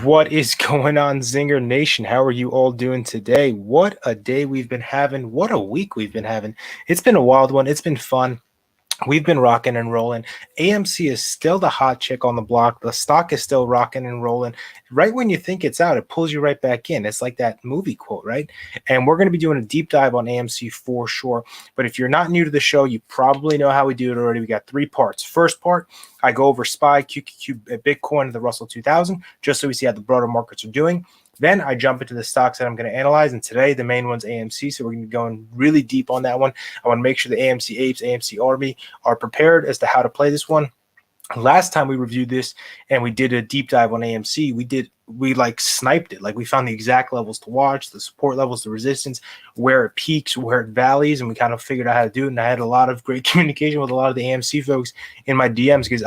What is going on, Zinger Nation? How are you all doing today? What a day we've been having. What a week we've been having. It's been a wild one. It's been fun. We've been rocking and rolling. AMC is still the hot chick on the block. The stock is still rocking and rolling. Right when you think it's out, it pulls you right back in. It's like that movie quote, right? And we're going to be doing a deep dive on AMC for sure. But if you're not new to the show, you probably know how we do it already. We got three parts. First part, I go over SPY, QQQ, Bitcoin, and the Russell 2000, just so we see how the broader markets are doing. Then I jump into the stocks that I'm going to analyze, and today the main one's AMC, so we're going to be going really deep on that one. I want to make sure the AMC apes, AMC army are prepared as to how to play this one. Last time we reviewed this and we did a deep dive on AMC, we like sniped it. Like we found the exact levels to watch, the support levels, the resistance, where it peaks, where it valleys, and we kind of figured out how to do it. And I had a lot of great communication with a lot of the AMC folks in my DMs because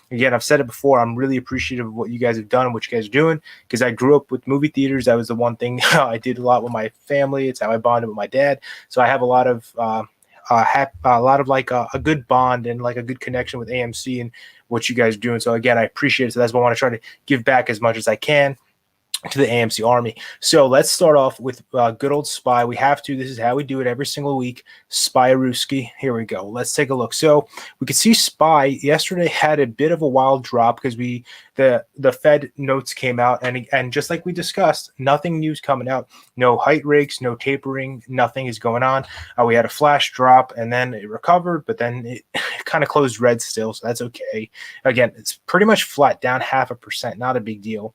again, I've said it before, I'm really appreciative of what you guys have done and what you guys are doing because I grew up with movie theaters. That was the one thing I did a lot with my family. It's how I bonded with my dad. So I have a lot of a good bond and like a good connection with AMC and what you guys are doing. So again, I appreciate it. So that's why I want to try to give back as much as I can to the AMC army. So let's start off with good old SPY. We have to. This is how we do it every single week. SPY-Ruski. Here we go. Let's take a look. So we could see SPY yesterday had a bit of a wild drop because the Fed notes came out and just like we discussed, nothing new's coming out. No height rakes, no tapering, nothing is going on. We had a flash drop and then it recovered, but then it kind of closed red still, so that's okay. Again, it's pretty much flat, down 0.5%, not a big deal.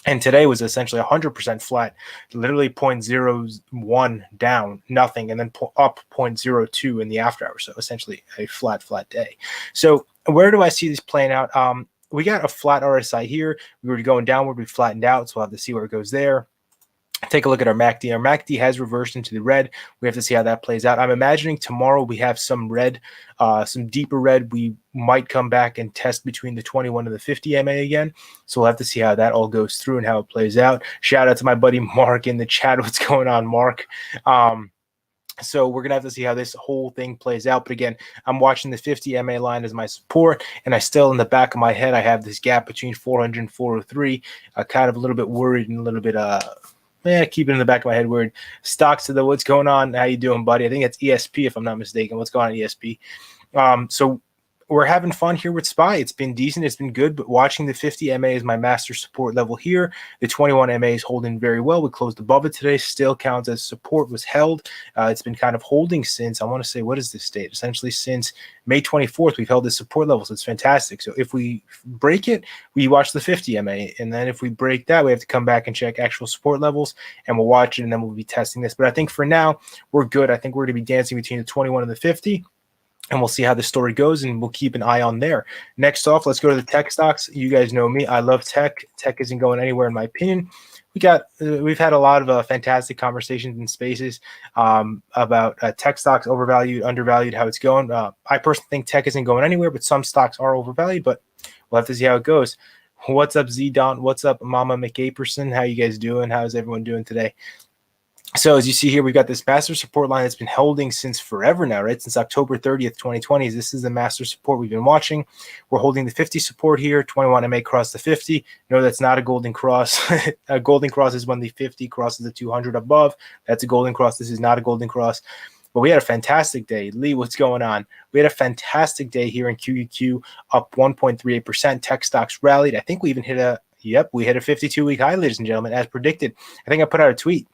And today was essentially 100% flat, literally 0.01 down, nothing, and then up 0.02 in the after hours. So essentially a flat day. So where do I see this playing out? We got a flat RSI here. We were going downward. We flattened out, so we'll have to see where it goes there. Take a look at our MACD. Our MACD has reversed into the red. We have to see how that plays out. I'm imagining tomorrow we have some red, some deeper red. We might come back and test between the 21 and the 50 MA again. So we'll have to see how that all goes through and how it plays out. Shout out to my buddy Mark in the chat. What's going on, Mark? So we're going to have to see how this whole thing plays out. But again, I'm watching the 50 MA line as my support, and I still, in the back of my head, I have this gap between 400 and 403. Kind of a little bit worried and a little bit keep it in the back of my head. Weird. Stocks to the what's going on? How you doing, buddy? I think it's ESP, if I'm not mistaken. What's going on, ESP? So we're having fun here with SPY. It's been decent. It's been good. But watching the 50 MA is my master support level here. The 21 MA is holding very well. We closed above it today. Still counts as support was held. It's been kind of holding since, I want to say, what is this date? Essentially since May 24th, we've held this support level. So it's fantastic. So if we break it, we watch the 50 MA. And then if we break that, we have to come back and check actual support levels. And we'll watch it. And then we'll be testing this. But I think for now, we're good. I think we're going to be dancing between the 21 and the 50. And we'll see how the story goes, and we'll keep an eye on there. Next off, let's go to the tech stocks. You guys know me. I love tech. Tech isn't going anywhere, in my opinion. We've had a lot of fantastic conversations in spaces about tech stocks, overvalued, undervalued, how it's going. I personally think tech isn't going anywhere, but some stocks are overvalued, but we'll have to see how it goes. What's up, Z-Don? What's up, Mama McAperson? How you guys doing? How's everyone doing today? So as you see here, we've got this master support line that's been holding since forever now, right? Since October 30th, 2020. This is the master support we've been watching. We're holding the 50 support here. 21 MA cross the 50. No, that's not a golden cross. A golden cross is when the 50 crosses the 200 above. That's a golden cross. This is not a golden cross. But we had a fantastic day. Lee, what's going on? We had a fantastic day here in QQQ, up 1.38%. Tech stocks rallied. I think we even hit a 52-week high, ladies and gentlemen, as predicted. I think I put out a tweet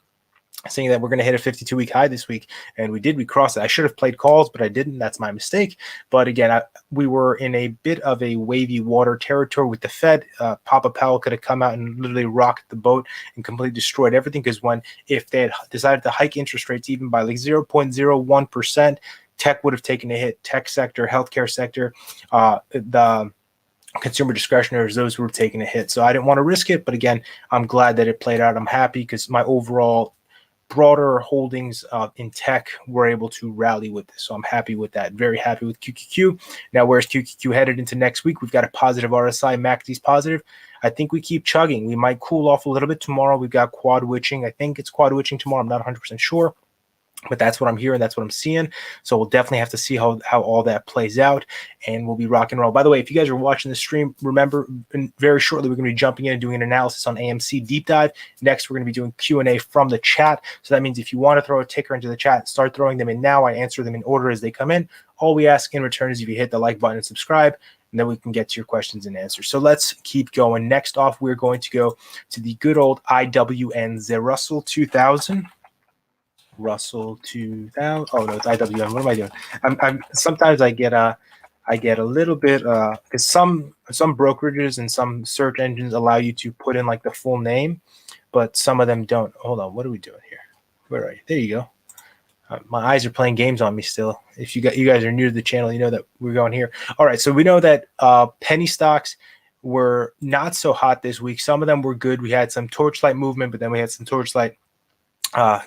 saying that we're going to hit a 52-week high this week, and we did. We crossed it. I should have played calls, but I didn't. That's my mistake. But again, we were in a bit of a wavy water territory with the Fed. Papa Powell could have come out and literally rocked the boat and completely destroyed everything, because if they had decided to hike interest rates even by like 0.01%, tech would have taken a hit. Tech sector, healthcare sector, the consumer discretionaries, those who were taking a hit. So I didn't want to risk it. But again, I'm glad that it played out. I'm happy because my overall broader holdings in tech were able to rally with this. So I'm happy with that. Very happy with QQQ. Now, where's QQQ headed into next week? We've got a positive RSI. MACD's positive. I think we keep chugging. We might cool off a little bit tomorrow. We've got quad witching. I think it's quad witching tomorrow. I'm not 100% sure. But that's what I'm hearing. That's what I'm seeing. So we'll definitely have to see how all that plays out, and we'll be rock and roll. By the way, if you guys are watching the stream, remember, very shortly we're going to be jumping in and doing an analysis on AMC deep dive. Next, we're going to be doing Q&A from the chat. So that means if you want to throw a ticker into the chat, start throwing them in now. I answer them in order as they come in. All we ask in return is if you hit the like button and subscribe, and then we can get to your questions and answers. So let's keep going. Next off, we're going to go to the good old IWN, the Russell 2000. Russell 2000. Oh no, it's IWM. What am I doing? I'm sometimes I get a little bit because some brokerages and some search engines allow you to put in like the full name, but some of them don't. Hold on, what are we doing here? Where are you? There you go. My eyes are playing games on me still. If you guys are new to the channel, you know that we're going here. All right, so we know that penny stocks were not so hot this week. Some of them were good. We had some Torchlight movement, but then we had some Torchlight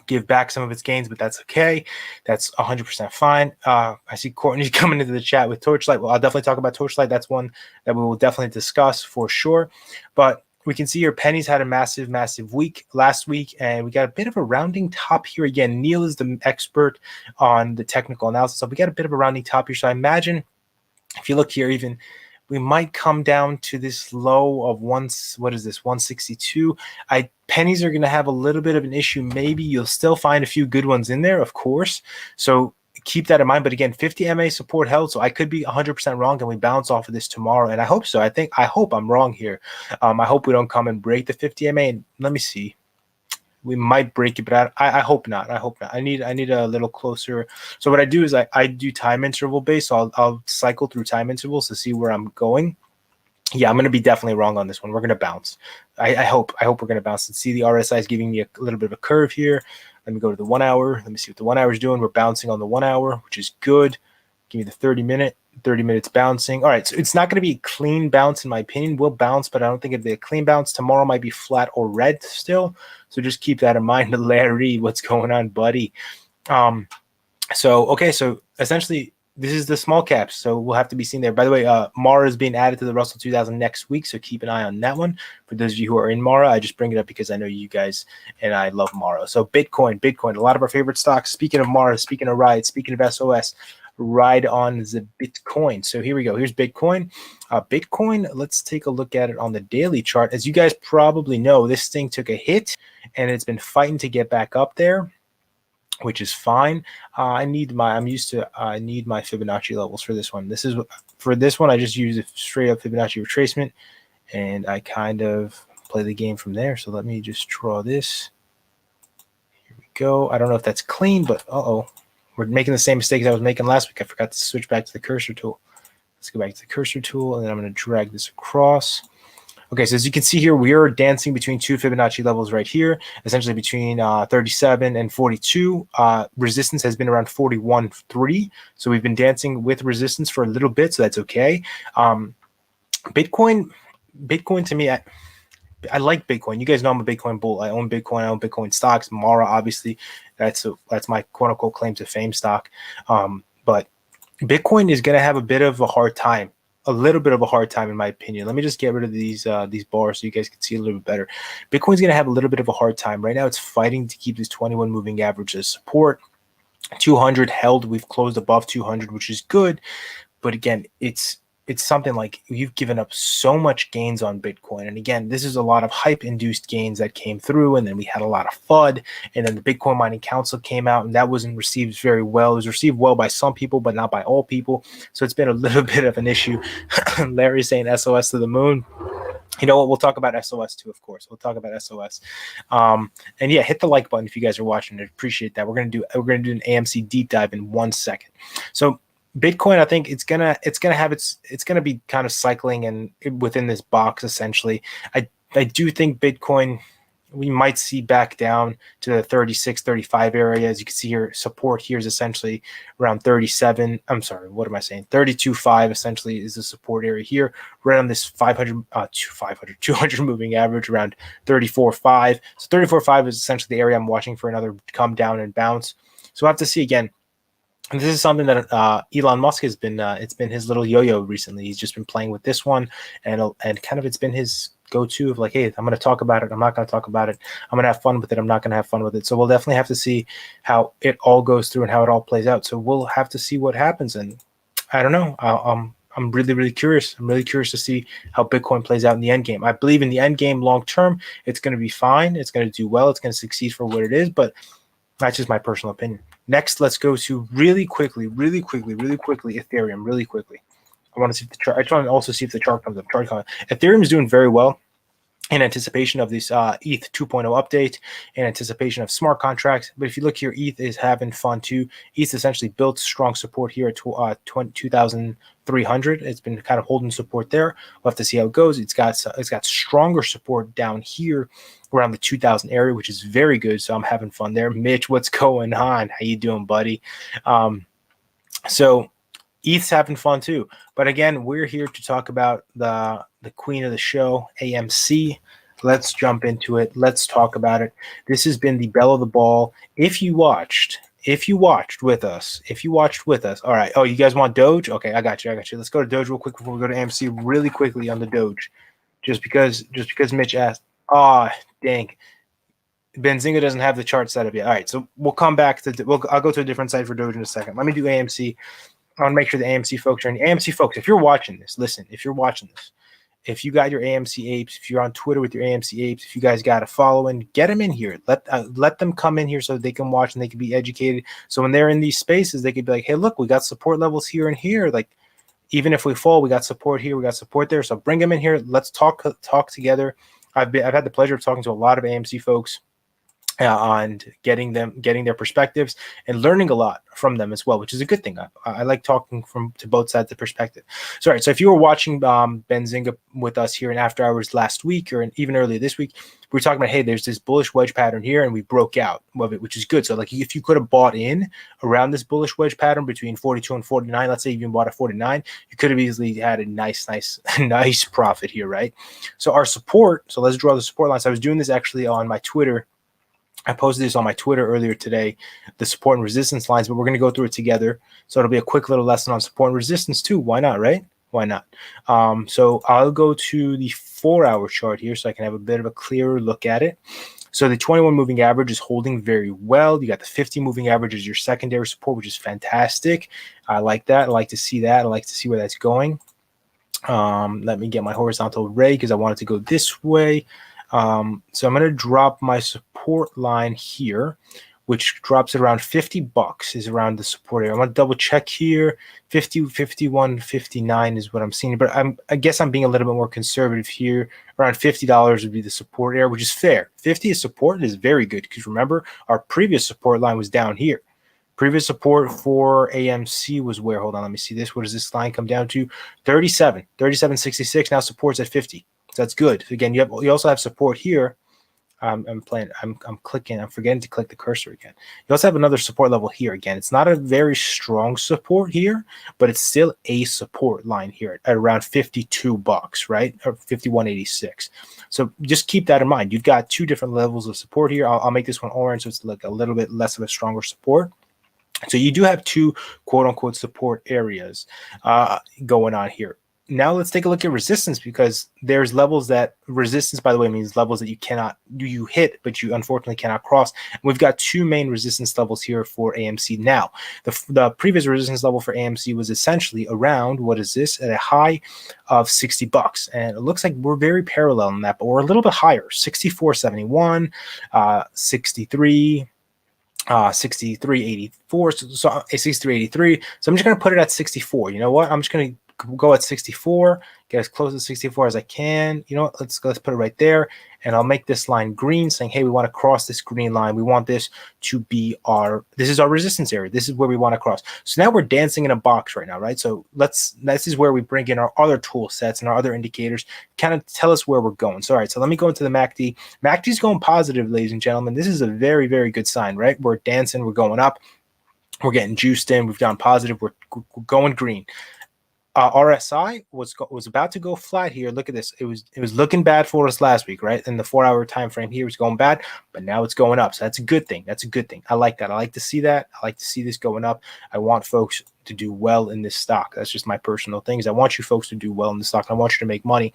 give back some of its gains, but that's okay. That's 100% fine. I see Courtney coming into the chat with Torchlight. Well, I'll definitely talk about Torchlight. That's one that we will definitely discuss for sure. But we can see here pennies had a massive week last week, and we got a bit of a rounding top here. Again, Neil is the expert on the technical analysis, so we got a bit of a rounding top here. So I imagine if you look here, even we might come down to this low of what is this, 162. Pennies are going to have a little bit of an issue. Maybe you'll still find a few good ones in there, of course. So keep that in mind. But again, 50 MA support held. So I could be 100% wrong and we bounce off of this tomorrow. And I hope so. I hope I'm wrong here. I hope we don't come and break the 50 MA. And let me see. We might break it, but I hope not. I hope not. I need a little closer. So what I do is I do time interval based. So I'll cycle through time intervals to see where I'm going. Yeah, I'm going to be definitely wrong on this one. We're going to bounce. I hope we're going to bounce. And see, the RSI is giving me a little bit of a curve here. Let me go to the 1 hour. Let me see what the 1 hour is doing. We're bouncing on the 1 hour, which is good. Give me the 30 minutes bouncing. All right, so it's not going to be a clean bounce in my opinion. We'll bounce, but I don't think it'll be a clean bounce. Tomorrow might be flat or red still. So just keep that in mind. Larry, what's going on, buddy? So essentially this is the small caps, so we'll have to be seen there. By the way, Mara is being added to the Russell 2000 next week, so keep an eye on that one. For those of you who are in Mara, I just bring it up because I know you guys and I love Mara. So Bitcoin, a lot of our favorite stocks. Speaking of Mara, speaking of Ride, speaking of SOS, ride on the Bitcoin. So here we go. Here's Bitcoin. Bitcoin, let's take a look at it on the daily chart. As you guys probably know, this thing took a hit, and it's been fighting to get back up there, which is fine. I need my Fibonacci levels for this one. For this one, I just use a straight up Fibonacci retracement, and I kind of play the game from there. So let me just draw this. Here we go. I don't know if that's clean, but we're making the same mistakes I was making last week. I forgot to switch back to the cursor tool. Let's go back to the cursor tool, and then I'm going to drag this across. Okay, so as you can see here, we are dancing between two Fibonacci levels right here, essentially between 37 and 42. Resistance has been around 41.3, so we've been dancing with resistance for a little bit, so that's okay. Bitcoin to me, I like Bitcoin. You guys know I'm a Bitcoin bull. I own Bitcoin. I own Bitcoin stocks. Mara, obviously, that's my quote unquote claim to fame stock. But Bitcoin is going to have a bit of a hard time. A little bit of a hard time, in my opinion. Let me just get rid of these bars so you guys can see a little bit better. Bitcoin's going to have a little bit of a hard time. Right now, it's fighting to keep this 21 moving average as support. 200 held. We've closed above 200, which is good. But again, it's something like you've given up so much gains on Bitcoin. And again, this is a lot of hype-induced gains that came through, and then we had a lot of FUD, and then the Bitcoin Mining Council came out, and that wasn't received very well. It was received well by some people, but not by all people. So it's been a little bit of an issue. Larry's saying SOS to the moon. You know what? We'll talk about SOS too, of course. We'll talk about SOS. And yeah, hit the like button if you guys are watching. I appreciate that. We're gonna do an AMC deep dive in 1 second. So Bitcoin, I think it's gonna be kind of cycling and within this box essentially. I do think Bitcoin we might see back down to the 36, 35 area. As you can see here, support here is essentially around 37. I'm sorry, what am I saying? 32.5 essentially is the support area here, right on this 200 moving average around 34.5. So 34.5 is essentially the area I'm watching for another come down and bounce. So we'll have to see again. And this is something that Elon Musk has been. It's been his little yo-yo recently. He's just been playing with this one, and kind of it's been his go-to of like, hey, I'm going to talk about it. I'm not going to talk about it. I'm going to have fun with it. I'm not going to have fun with it. So we'll definitely have to see how it all goes through and how it all plays out. So we'll have to see what happens. And I don't know. I'm really, really curious. I'm really curious to see how Bitcoin plays out in the end game. I believe in the end game long term, it's going to be fine. It's going to do well. It's going to succeed for what it is. But that's just my personal opinion. Next, let's go to really quickly, Ethereum, really quickly. I want to see if the chart. I just want to also see if the chart comes up. Ethereum is doing very well in anticipation of this ETH 2.0 update, in anticipation of smart contracts. But if you look here, ETH is having fun too. ETH essentially built strong support here at 2,300. It's been kind of holding support there. We'll have to see how it goes. It's got stronger support down here around the 2,000 area, which is very good. So I'm having fun there. Mitch, what's going on? How you doing, buddy? So ETH's having fun too. But again, we're here to talk about the queen of the show, AMC. Let's jump into it. Let's talk about it. This has been the belle of the ball. If you watched with us, all right. Oh, you guys want Doge? Okay, I got you. Let's go to Doge real quick before we go to AMC really quickly on the Doge. Just because Mitch asked. Oh, dang. Benzinga doesn't have the chart set up yet. All right, so we'll come back to I'll go to a different site for Doge in a second. Let me do AMC. I want to make sure the AMC folks are in. AMC folks, if you're watching this, listen, if you got your AMC apes, if you're on Twitter with your AMC apes, if you guys got a following, get them in here. Let them come in here so they can watch and they can be educated. So when they're in these spaces, they could be like, hey, look, we got support levels here and here. Like, even if we fall, we got support here, we got support there. So bring them in here. Let's talk together. I've had the pleasure of talking to a lot of AMC folks and getting their perspectives and learning a lot from them as well, which is a good thing. I like talking to both sides of the perspective. So, all right, so if you were watching Benzinga with us here in After Hours last week or even earlier this week, we were talking about, hey, there's this bullish wedge pattern here, and we broke out of it, which is good. So, like, if you could have bought in around this bullish wedge pattern between 42 and 49, let's say you even bought at 49, you could have easily had a nice profit here, right? So our support. So let's draw the support lines. I was doing this actually on my Twitter. I posted this on my Twitter earlier today, the support and resistance lines, but we're going to go through it together. So it'll be a quick little lesson on support and resistance too. Why not, right? Why not? So I'll go to the 4-hour chart here so I can have a bit of a clearer look at it. So the 21 moving average is holding very well. You got the 50 moving average as your secondary support, which is fantastic. I like that. I like to see that. I like to see where that's going. Let me get my horizontal ray because I want it to go this way. So I'm going to drop my support line here, which drops at around $50 is around the support area. I'm going to double check here. 50, 51, 59 is what I'm seeing, but I guess I'm being a little bit more conservative here. Around $50 would be the support area, which is fair. 50 is support is very good because remember our previous support line was down here. Previous support for AMC was where? Hold on, let me see this. What does this line come down to? 37.66. Now support's at 50. So that's good. Again, you also have support here. I'm clicking. I'm forgetting to click the cursor again. You also have another support level here. Again, it's not a very strong support here, but it's still a support line here at around $52, right? Or 51.86. So just keep that in mind. You've got two different levels of support here. I'll make this one orange so it's like a little bit less of a stronger support. So you do have two quote unquote support areas going on here. Now let's take a look at resistance because there's levels that resistance, by the way, means levels that you hit, but you unfortunately cannot cross. And we've got two main resistance levels here for AMC now. The previous resistance level for AMC was essentially around, what is this, at a high of $60. And it looks like we're very parallel in that, but we're a little bit higher, 64.71, 63. 63.84, so 63.83. So I'm just going to put it at 64. You know what? I'm just going to go at 64, get as close to 64 as I can. You know what? Let's put it right there, and I'll make this line green, saying, hey, we want to cross this green line. We want this to be this is our resistance area. This is where we want to cross. So now we're dancing in a box right now, right? So this is where we bring in our other tool sets and our other indicators, kind of tell us where we're going. So all right, so let me go into the MACD. MACD's going positive, ladies and gentlemen. This is a very, very good sign, right? We're dancing, we're going up, we're getting juiced in, we've gone positive, we're going green. RSI was about to go flat here. Look at this. It was looking bad for us last week, right? In the 4-hour time frame here, it's going bad, but now it's going up. So that's a good thing. That's a good thing. I like that. I like to see that. I like to see this going up. I want folks to do well in this stock. That's just my personal things. I want you folks to do well in the stock. I want you to make money.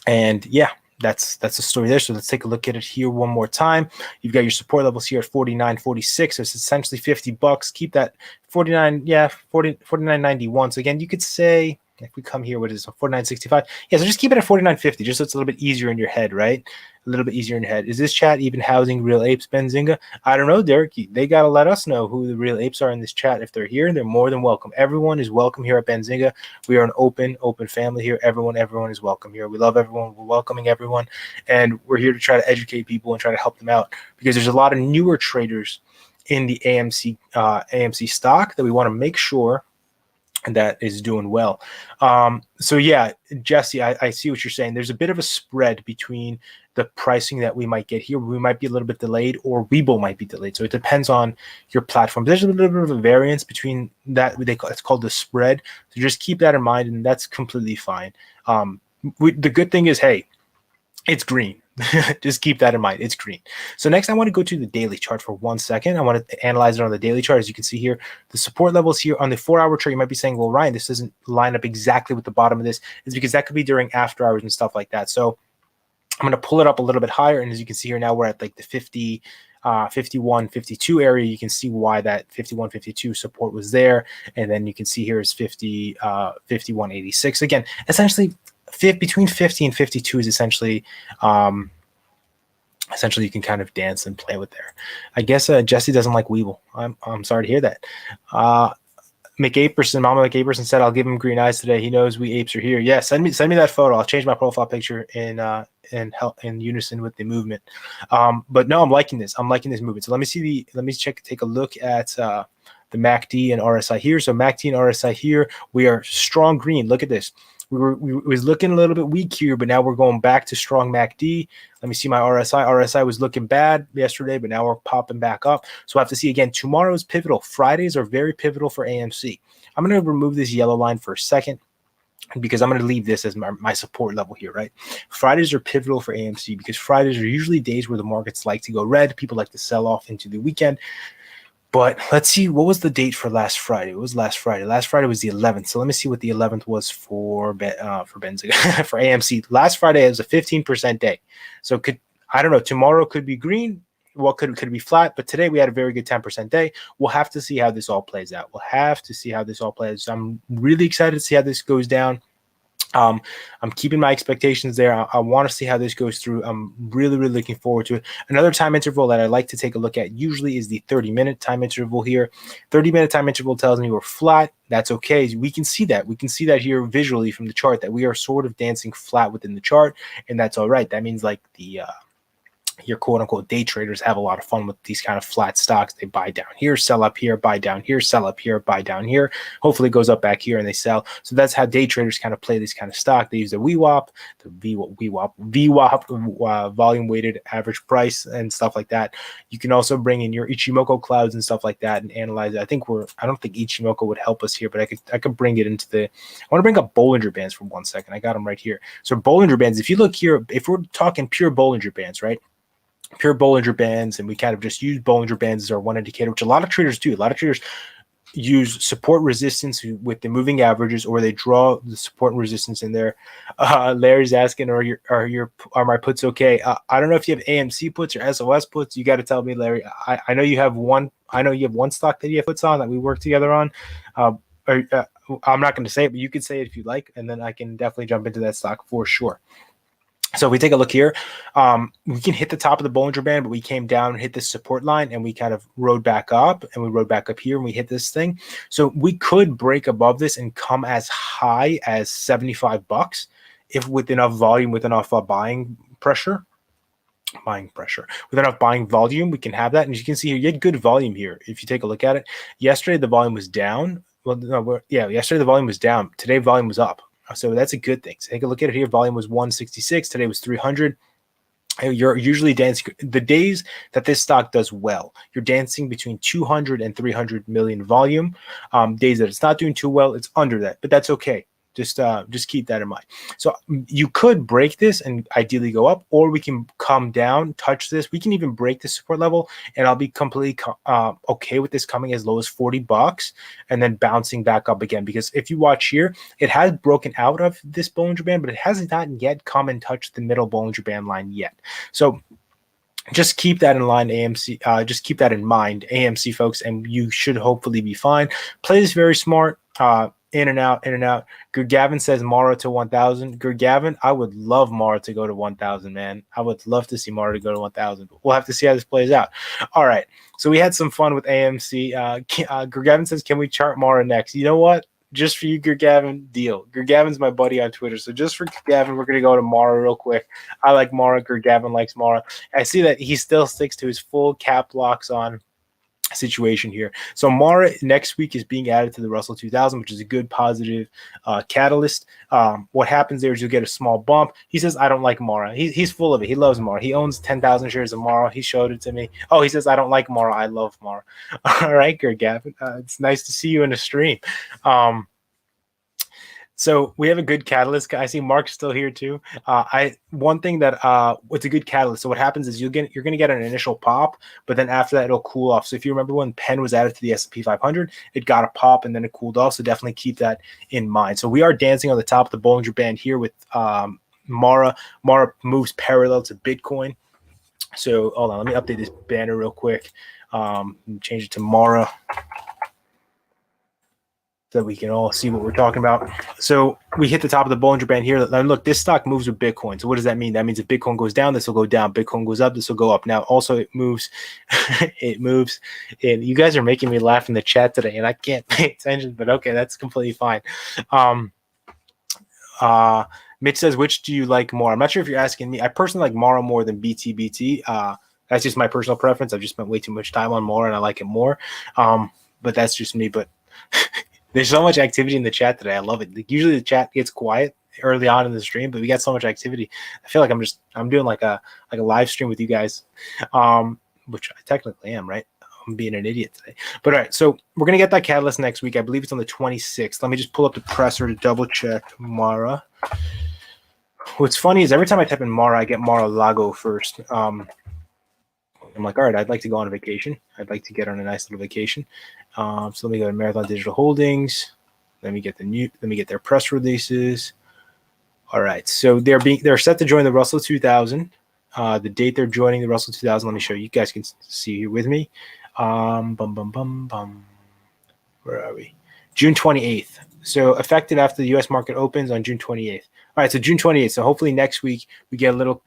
And yeah, that's the story there. So let's take a look at it here one more time. You've got your support levels here at 49.46. So it's essentially $50. Keep that 49, yeah, 49.91. So again, you could say if we come here, what is it, 49.65? Yeah, so just keep it at 49.50, just so it's a little bit easier in your head, right? A little bit easier in your head. Is this chat even housing real apes, Benzinga? I don't know, Derek. They got to let us know who the real apes are in this chat. If they're here, they're more than welcome. Everyone is welcome here at Benzinga. We are an open family here. Everyone is welcome here. We love everyone. We're welcoming everyone. And we're here to try to educate people and try to help them out, because there's a lot of newer traders in the AMC stock that we want to make sure that is doing well. So yeah, Jesse, I see what you're saying. There's a bit of a spread between the pricing that we might get here. We might be a little bit delayed, or Webull might be delayed. So it depends on your platform. There's a little bit of a variance between that. It's called the spread. So just keep that in mind, and that's completely fine. The good thing is, hey, it's green. Just keep that in mind. It's green. So next, I want to go to the daily chart for 1 second. I want to analyze it on the daily chart. As you can see here, the support levels here on the 4-hour chart, you might be saying, well, Ryan, this doesn't line up exactly with the bottom of this. It's because that could be during after hours and stuff like that. So I'm going to pull it up a little bit higher. And as you can see here now, we're at like the 51, 52 area. You can see why that 51, 52 support was there. And then you can see here is 51, 86. Again, essentially, between 50 and 52 is essentially you can kind of dance and play with there. I guess Jesse doesn't like Webull. I'm sorry to hear that. Mama McAperson said, I'll give him green eyes today. He knows we apes are here. Yeah, send me that photo. I'll change my profile picture in unison with the movement. But no, I'm liking this. I'm liking this movement. So let me take a look at the MACD and RSI here. So MACD and RSI here, we are strong green. Look at this. We was looking a little bit weak here, but now we're going back to strong MACD. Let me see my RSI. RSI was looking bad yesterday, but now we're popping back up. So I have to see again. Tomorrow's pivotal. Fridays are very pivotal for AMC. I'm going to remove this yellow line for a second, because I'm going to leave this as my support level here, right? Fridays are pivotal for AMC because Fridays are usually days where the markets like to go red. People like to sell off into the weekend. But let's see, what was the date for last Friday? It was last Friday. Last Friday was the 11th. So let me see what the 11th was for Benzinga, for AMC. Last Friday was a 15% day. So I don't know, tomorrow could be green. Well, could it be flat? But today we had a very good 10% day. We'll have to see how this all plays out. I'm really excited to see how this goes down. I'm keeping my expectations there. I want to see how this goes through. I'm really, really looking forward to it. Another time interval that I like to take a look at usually is the 30-minute time interval here. 30-minute time interval tells me we're flat. That's okay. We can see that. We can see that here visually from the chart, that we are sort of dancing flat within the chart, and that's all right. That means like your quote-unquote day traders have a lot of fun with these kind of flat stocks. They buy down here, sell up here, buy down here, sell up here, buy down here. Hopefully it goes up back here and they sell. So that's how day traders kind of play this kind of stock. They use the VWAP, volume weighted average price and stuff like that. You can also bring in your Ichimoku clouds and stuff like that and analyze it. I don't think Ichimoku would help us here, but I could bring it into I want to bring up Bollinger Bands for 1 second. I got them right here. So Bollinger Bands, if you look here, if we're talking pure Bollinger Bands, right? Pure Bollinger Bands, and we kind of just use Bollinger Bands as our one indicator, which a lot of traders do. A lot of traders use support resistance with the moving averages, or they draw the support and resistance in there. Larry's asking, are my puts okay? I don't know if you have AMC puts or SOS puts. You got to tell me, Larry. I know you have one. I know you have one stock that you have puts on that we work together on. I'm not going to say it, but you can say it if you like, and then I can definitely jump into that stock for sure. So if we take a look here, we can hit the top of the Bollinger Band, but we came down and hit this support line, and we kind of rode back up, and we rode back up here, and we hit this thing. So we could break above this and come as high as $75 if with enough volume, with enough buying pressure. With enough buying volume, we can have that. And as you can see here, you had good volume here. If you take a look at it, yesterday the volume was down. Yesterday the volume was down. Today volume was up. So that's a good thing. So take a look at it here. Volume was 166. Today was 300. You're usually dancing the days that this stock does well. You're dancing between 200 and 300 million volume. Days that it's not doing too well, it's under that, but that's okay. Just keep that in mind. So you could break this and ideally go up, or we can come down, touch this. We can even break the support level, and I'll be completely okay with this coming as low as $40 and then bouncing back up again. Because if you watch here, it has broken out of this Bollinger Band, but it hasn't not yet come and touched the middle Bollinger Band line yet. So just keep that in line, AMC. Just keep that in mind, AMC folks, and you should hopefully be fine. Play this very smart. In and out, in and out. Gavin says Mara to 1,000. Gavin, I would love Mara to go to 1,000, man. I would love to see Mara to go to 1,000. We'll have to see how this plays out. All right. So we had some fun with AMC. Gavin says, can we chart Mara next? You know what? Just for you, Gavin, deal. Gavin's my buddy on Twitter. So just for Gavin, we're going to go to Mara real quick. I like Mara. Gavin likes Mara. I see that he still sticks to his full cap locks on situation here. So Mara next week is being added to the Russell 2000, which is a good positive catalyst. What happens there is you'll get a small bump. He says, I don't like Mara. He's full of it. He loves Mara. He owns 10,000 shares of Mara. He showed it to me. Oh, he says, I don't like Mara. I love Mara. All right, Gavin. It's nice to see you in a stream. So we have a good catalyst. I see Mark's still here too. One thing that it's a good catalyst. So what happens is you're going to get an initial pop, but then after that it'll cool off. So if you remember when Penn was added to the S&P 500, it got a pop and then it cooled off. So definitely keep that in mind. So we are dancing on the top of the Bollinger Band here with Mara. Mara moves parallel to Bitcoin. So hold on, let me update this banner real quick. Change it to Mara, so that we can all see what we're talking about. So we hit the top of the Bollinger Band here. And look, this stock moves with Bitcoin. So what does that mean? That means if Bitcoin goes down, this will go down. Bitcoin goes up, this will go up. Now, also it moves. It moves. And you guys are making me laugh in the chat today, and I can't pay attention, but okay, that's completely fine. Mitch says, which do you like more? I'm not sure if you're asking me. I personally like Mara more than BTBT. That's just my personal preference. I've just spent way too much time on Mara, and I like it more. But that's just me. But there's so much activity in the chat today. I love it. Like, usually the chat gets quiet early on in the stream, but we got so much activity. I feel like I'm doing like a live stream with you guys, which I technically am, right? I'm being an idiot today. But all right, so we're gonna get that catalyst next week. I believe it's on the 26th. Let me just pull up the presser to double check Mara. What's funny is every time I type in Mara, I get Mar-a-Lago first. I'm like, all right, I'd like to go on a vacation. I'd like to get on a nice little vacation. So let me go to Marathon Digital Holdings. Let me get their press releases. All right, so they're set to join the Russell 2000. The date they're joining the Russell 2000. Let me show you. You guys can see here with me. Where are we? June 28th. So effective after the U.S. market opens on June 28th. All right, so June 28th. So hopefully next week we get a little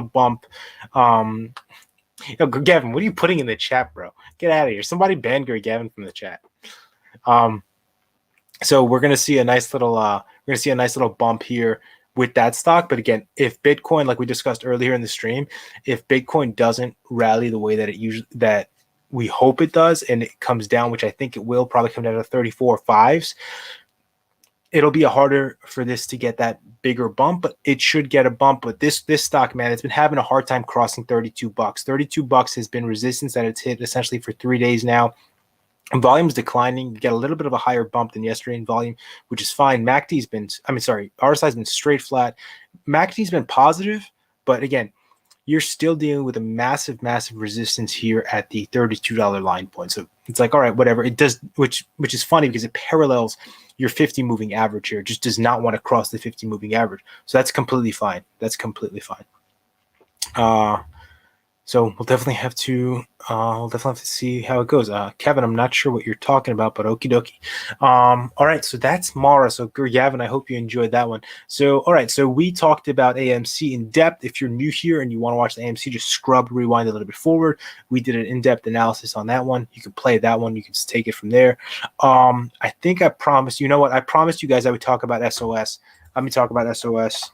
bump. Gavin, what are you putting in the chat, bro? Get out of here. Somebody ban Gavin from the chat. So we're gonna see a nice little bump here with that stock. But again, if Bitcoin, like we discussed earlier in the stream, if Bitcoin doesn't rally the way that we hope it does, and it comes down, which I think it will probably come down to 34.5s, it'll be harder for this to get that bigger bump, but it should get a bump. But this stock, man, it's been having a hard time crossing $32. $32 has been resistance that it's hit essentially for 3 days now. And volume's declining. You get a little bit of a higher bump than yesterday in volume, which is fine. RSI's been straight flat. MACD's been positive, but again, you're still dealing with a massive, massive resistance here at the $32 line point. So it's like, all right, whatever. It does, which is funny because it parallels your 50 moving average here. It just does not want to cross the 50 moving average. So that's completely fine. That's completely fine. So we'll definitely have to see how it goes. Kevin, I'm not sure what you're talking about, but okie dokie. All right, so that's Mara. So Gavin, I hope you enjoyed that one. So all right, so we talked about AMC in depth. If you're new here and you want to watch the AMC, just rewind a little bit forward. We did an in-depth analysis on that one. You can play that one. You can just take it from there. I think I promised. You know what? I promised you guys I would talk about SOS. Let me talk about SOS.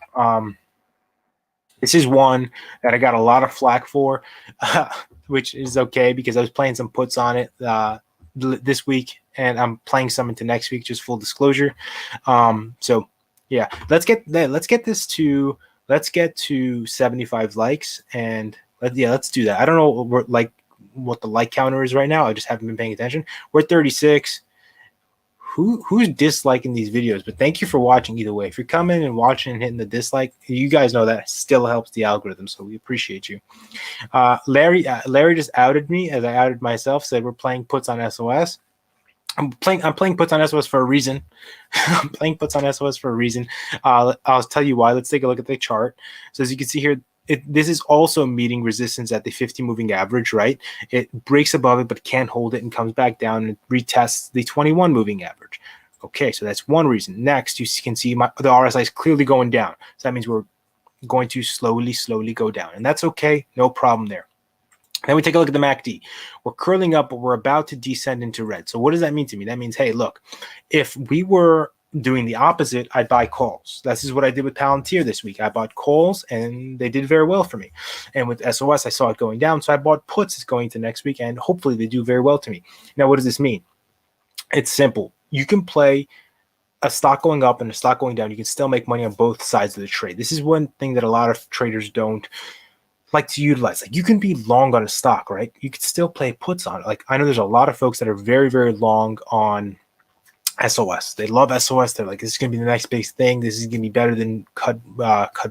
This is one that I got a lot of flack for, which is okay because I was playing some puts on it this week, and I'm playing some into next week. Just full disclosure. So yeah, let's get this to 75 likes, and let's do that. I don't know what the like counter is right now. I just haven't been paying attention. We're at 36. who's disliking these videos, but thank you for watching either way. If you're coming and watching and hitting the dislike, you guys know that still helps the algorithm, so we appreciate you. Larry just outed me as I outed myself, said we're playing puts on SOS. I'm playing puts on SOS for a reason. I'm playing puts on SOS for a reason. I'll tell you why. Let's take a look at the chart. So as you can see here, this is also meeting resistance at the 50 moving average, right? It breaks above it, but can't hold it and comes back down and retests the 21 moving average. Okay, so that's one reason. Next, you can see the RSI is clearly going down. So that means we're going to slowly go down. And that's okay. No problem there. Then we take a look at the MACD. We're curling up, but we're about to descend into red. So what does that mean to me? That means, hey, look, if we were doing the opposite, I'd buy calls. This is what I did with Palantir this week. I bought calls, and they did very well for me. And with SOS, I saw it going down, so I bought puts going to next week, and hopefully they do very well to me. Now, what does this mean? It's simple. You can play a stock going up and a stock going down. You can still make money on both sides of the trade. This is one thing that a lot of traders don't like to utilize. Like, you can be long on a stock, right? You could still play puts on it. Like, I know there's a lot of folks that are very, very long on SOS. They love SOS. They're like, this is going to be the next big thing. This is going to be better than cut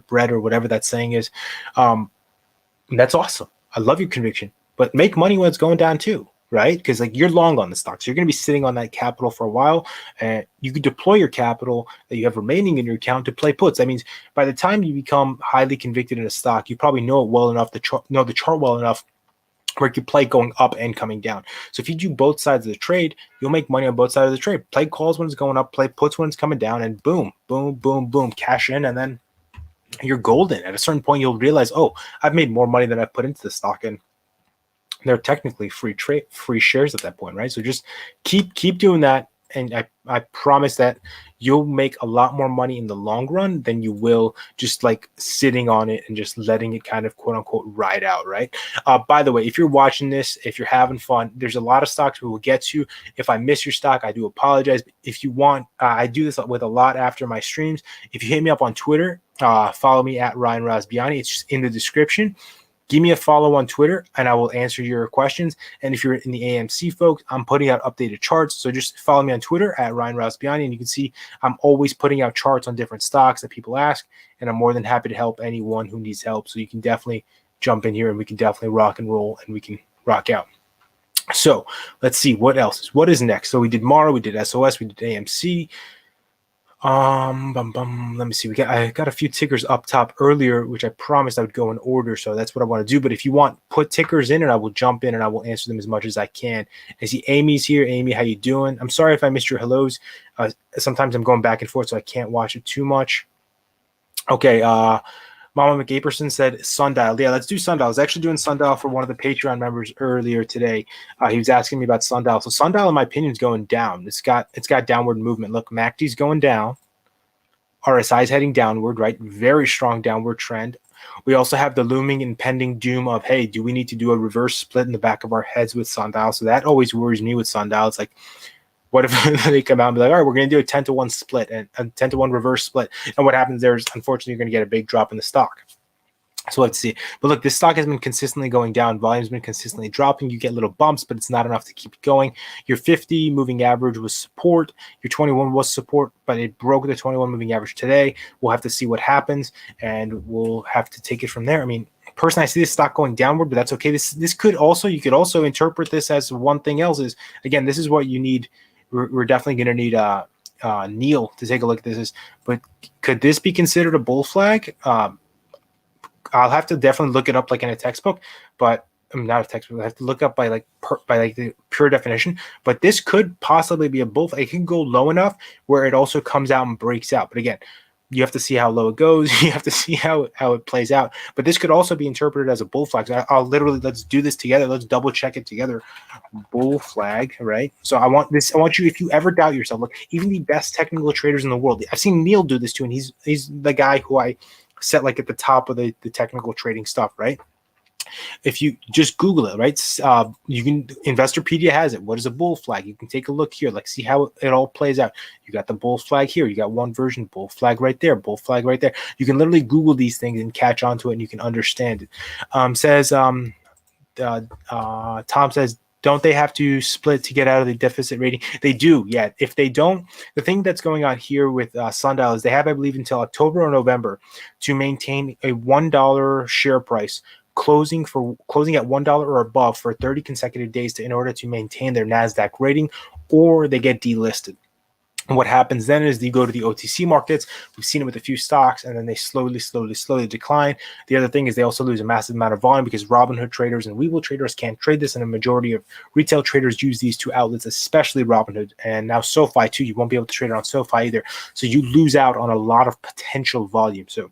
bread or whatever that saying is. That's awesome. I love your conviction, but make money when it's going down too, right? Because like, you're long on the stock, so you're going to be sitting on that capital for a while, and you can deploy your capital that you have remaining in your account to play puts. That means by the time you become highly convicted in a stock, you probably know it well enough to know the chart well enough where you can play going up and coming down. So if you do both sides of the trade, you'll make money on both sides of the trade. Play calls when it's going up, play puts when it's coming down, and boom, cash in, and then you're golden. At a certain point, you'll realize, oh, I've made more money than I've put into the stock, and they're technically free shares at that point, right? So just keep doing that, and I promise that you'll make a lot more money in the long run than you will just like sitting on it and just letting it kind of quote unquote ride out, right? By the way, if you're watching this, if you're having fun, there's a lot of stocks we will get to. If I miss your stock, I do apologize. If you want, I do this with a lot after my streams. If you hit me up on Twitter, follow me at Ryan Rozbiani. It's just in the description. Give me a follow on Twitter, and I will answer your questions. And if you're in the AMC, folks, I'm putting out updated charts. So just follow me on Twitter at Ryan Rozbiani, and you can see I'm always putting out charts on different stocks that people ask, and I'm more than happy to help anyone who needs help. So you can definitely jump in here, and we can definitely rock and roll, and we can rock out. So let's see what else. What is next? So we did Mara, we did SOS, we did AMC. Let me see. I got a few tickers up top earlier, which I promised I would go in order. So that's what I want to do. But if you want, put tickers in, and I will jump in and I will answer them as much as I can. I see Amy's here. Amy, how you doing? I'm sorry if I missed your hellos. Sometimes I'm going back and forth, so I can't watch it too much. Okay. Mama McAperson said Sundial. Yeah, let's do Sundial. I was actually doing Sundial for one of the Patreon members earlier today. He was asking me about Sundial. So Sundial, in my opinion, is going down. It's got downward movement. Look, MACD's going down. RSI is heading downward, right? Very strong downward trend. We also have the looming impending doom of, hey, do we need to do a reverse split in the back of our heads with Sundial? So that always worries me with Sundial. It's like, what if they come out and be like, all right, we're going to do a 10-to-1 split and a 10-to-1 reverse split. And what happens there is, unfortunately, you're going to get a big drop in the stock. So let's see. But look, this stock has been consistently going down. Volume's been consistently dropping. You get little bumps, but it's not enough to keep it going. Your 50 moving average was support. Your 21 was support, but it broke the 21 moving average today. We'll have to see what happens, and we'll have to take it from there. I mean, personally, I see this stock going downward, but that's okay. This could also, you could also interpret this as one thing else is, again, this is what you need. We're definitely going to need Neil to take a look at this. But could this be considered a bull flag? I'll have to definitely look it up like in a textbook, but I'm not a textbook. I have to look up by the pure definition. But this could possibly be a bull flag. It can go low enough where it also comes out and breaks out. But again, you have to see how low it goes. You have to see how it plays out. But this could also be interpreted as a bull flag. So I'll literally, let's do this together. Let's double check it together. Bull flag, right? So I want you, if you ever doubt yourself, look, even the best technical traders in the world, I've seen Neil do this too, and he's the guy who I set like at the top of the technical trading stuff, right? If you just Google it, right? You can, Investorpedia has it. What is a bull flag? You can take a look here, like see how it all plays out. You got the bull flag here. You got one version, bull flag right there, bull flag right there. You can literally Google these things and catch on to it, and you can understand it. Tom says, don't they have to split to get out of the deficit rating? They do, yeah. If they don't, the thing that's going on here with Sundial is they have, I believe, until October or November to maintain a $1 share price, closing at $1 or above for 30 consecutive days in order to maintain their NASDAQ rating, or they get delisted. And what happens then is you go to the OTC markets. We've seen it with a few stocks, and then they slowly decline. The other thing is they also lose a massive amount of volume because Robinhood traders and Webull traders can't trade this, and a majority of retail traders use these two outlets, especially Robinhood, and now SoFi too. You won't be able to trade it on SoFi either. So you lose out on a lot of potential volume. So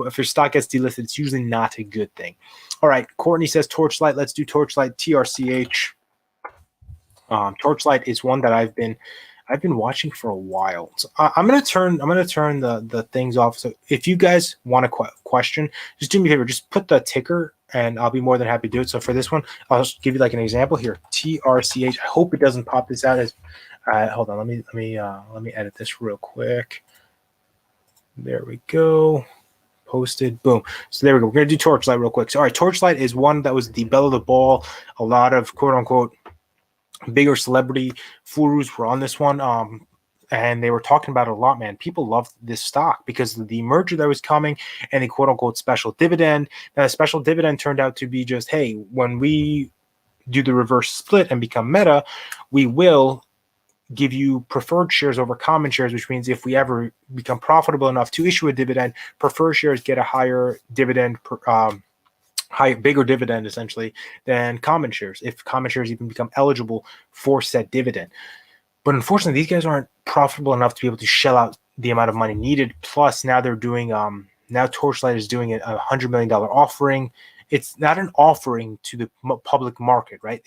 if your stock gets delisted, it's usually not a good thing. All right, Courtney says Torchlight. Let's do Torchlight, TRCH. Torchlight is one that I've been watching for a while. So I'm gonna turn the things off. So if you guys want a question, just do me a favor, just put the ticker, and I'll be more than happy to do it. So for this one, I'll just give you like an example here. TRCH. I hope it doesn't pop this out as. Hold on. Let me edit this real quick. There we go. Posted. Boom. So there we go. We're gonna do Torchlight real quick. So all right, Torchlight is one that was the belle of the ball. A lot of quote unquote bigger celebrity gurus were on this one, and they were talking about it a lot, man. People loved this stock because of the merger that was coming and the quote-unquote special dividend. Now, the special dividend turned out to be just, hey, when we do the reverse split and become Meta, we will give you preferred shares over common shares, which means if we ever become profitable enough to issue a dividend, preferred shares get a higher dividend bigger dividend essentially than common shares, if common shares even become eligible for said dividend. But unfortunately, these guys aren't profitable enough to be able to shell out the amount of money needed. Plus, now they're doing now Torchlight is doing a $100 million offering. It's not an offering to the public market, right?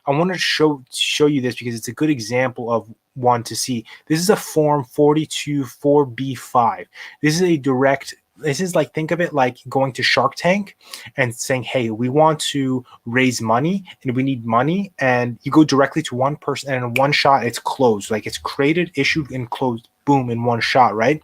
I want to show you this because it's a good example of one to see. This is a Form 424B5. This is like, think of it like going to Shark Tank and saying, hey, we want to raise money and we need money. And you go directly to one person, and in one shot, it's closed. Like, it's created, issued, and closed, boom, in one shot, right?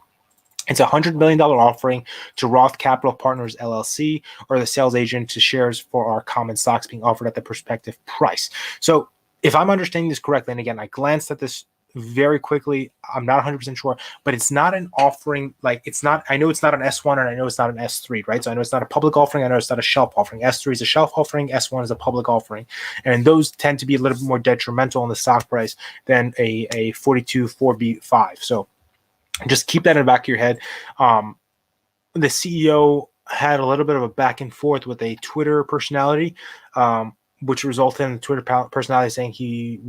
It's a $100 million offering to Roth Capital Partners, LLC, or the sales agent to shares for our common stocks being offered at the prospective price. So if I'm understanding this correctly, and again, I glanced at this very quickly, I'm not 100% sure, but it's not an offering. Like, it's not, I know it's not an S1 and I know it's not an S3, right? So I know it's not a public offering. I know it's not a shelf offering. S3 is a shelf offering. S1 is a public offering. And those tend to be a little bit more detrimental on the stock price than a 424B5. So just keep that in the back of your head. The CEO had a little bit of a back and forth with a Twitter personality, which resulted in the Twitter personality saying he's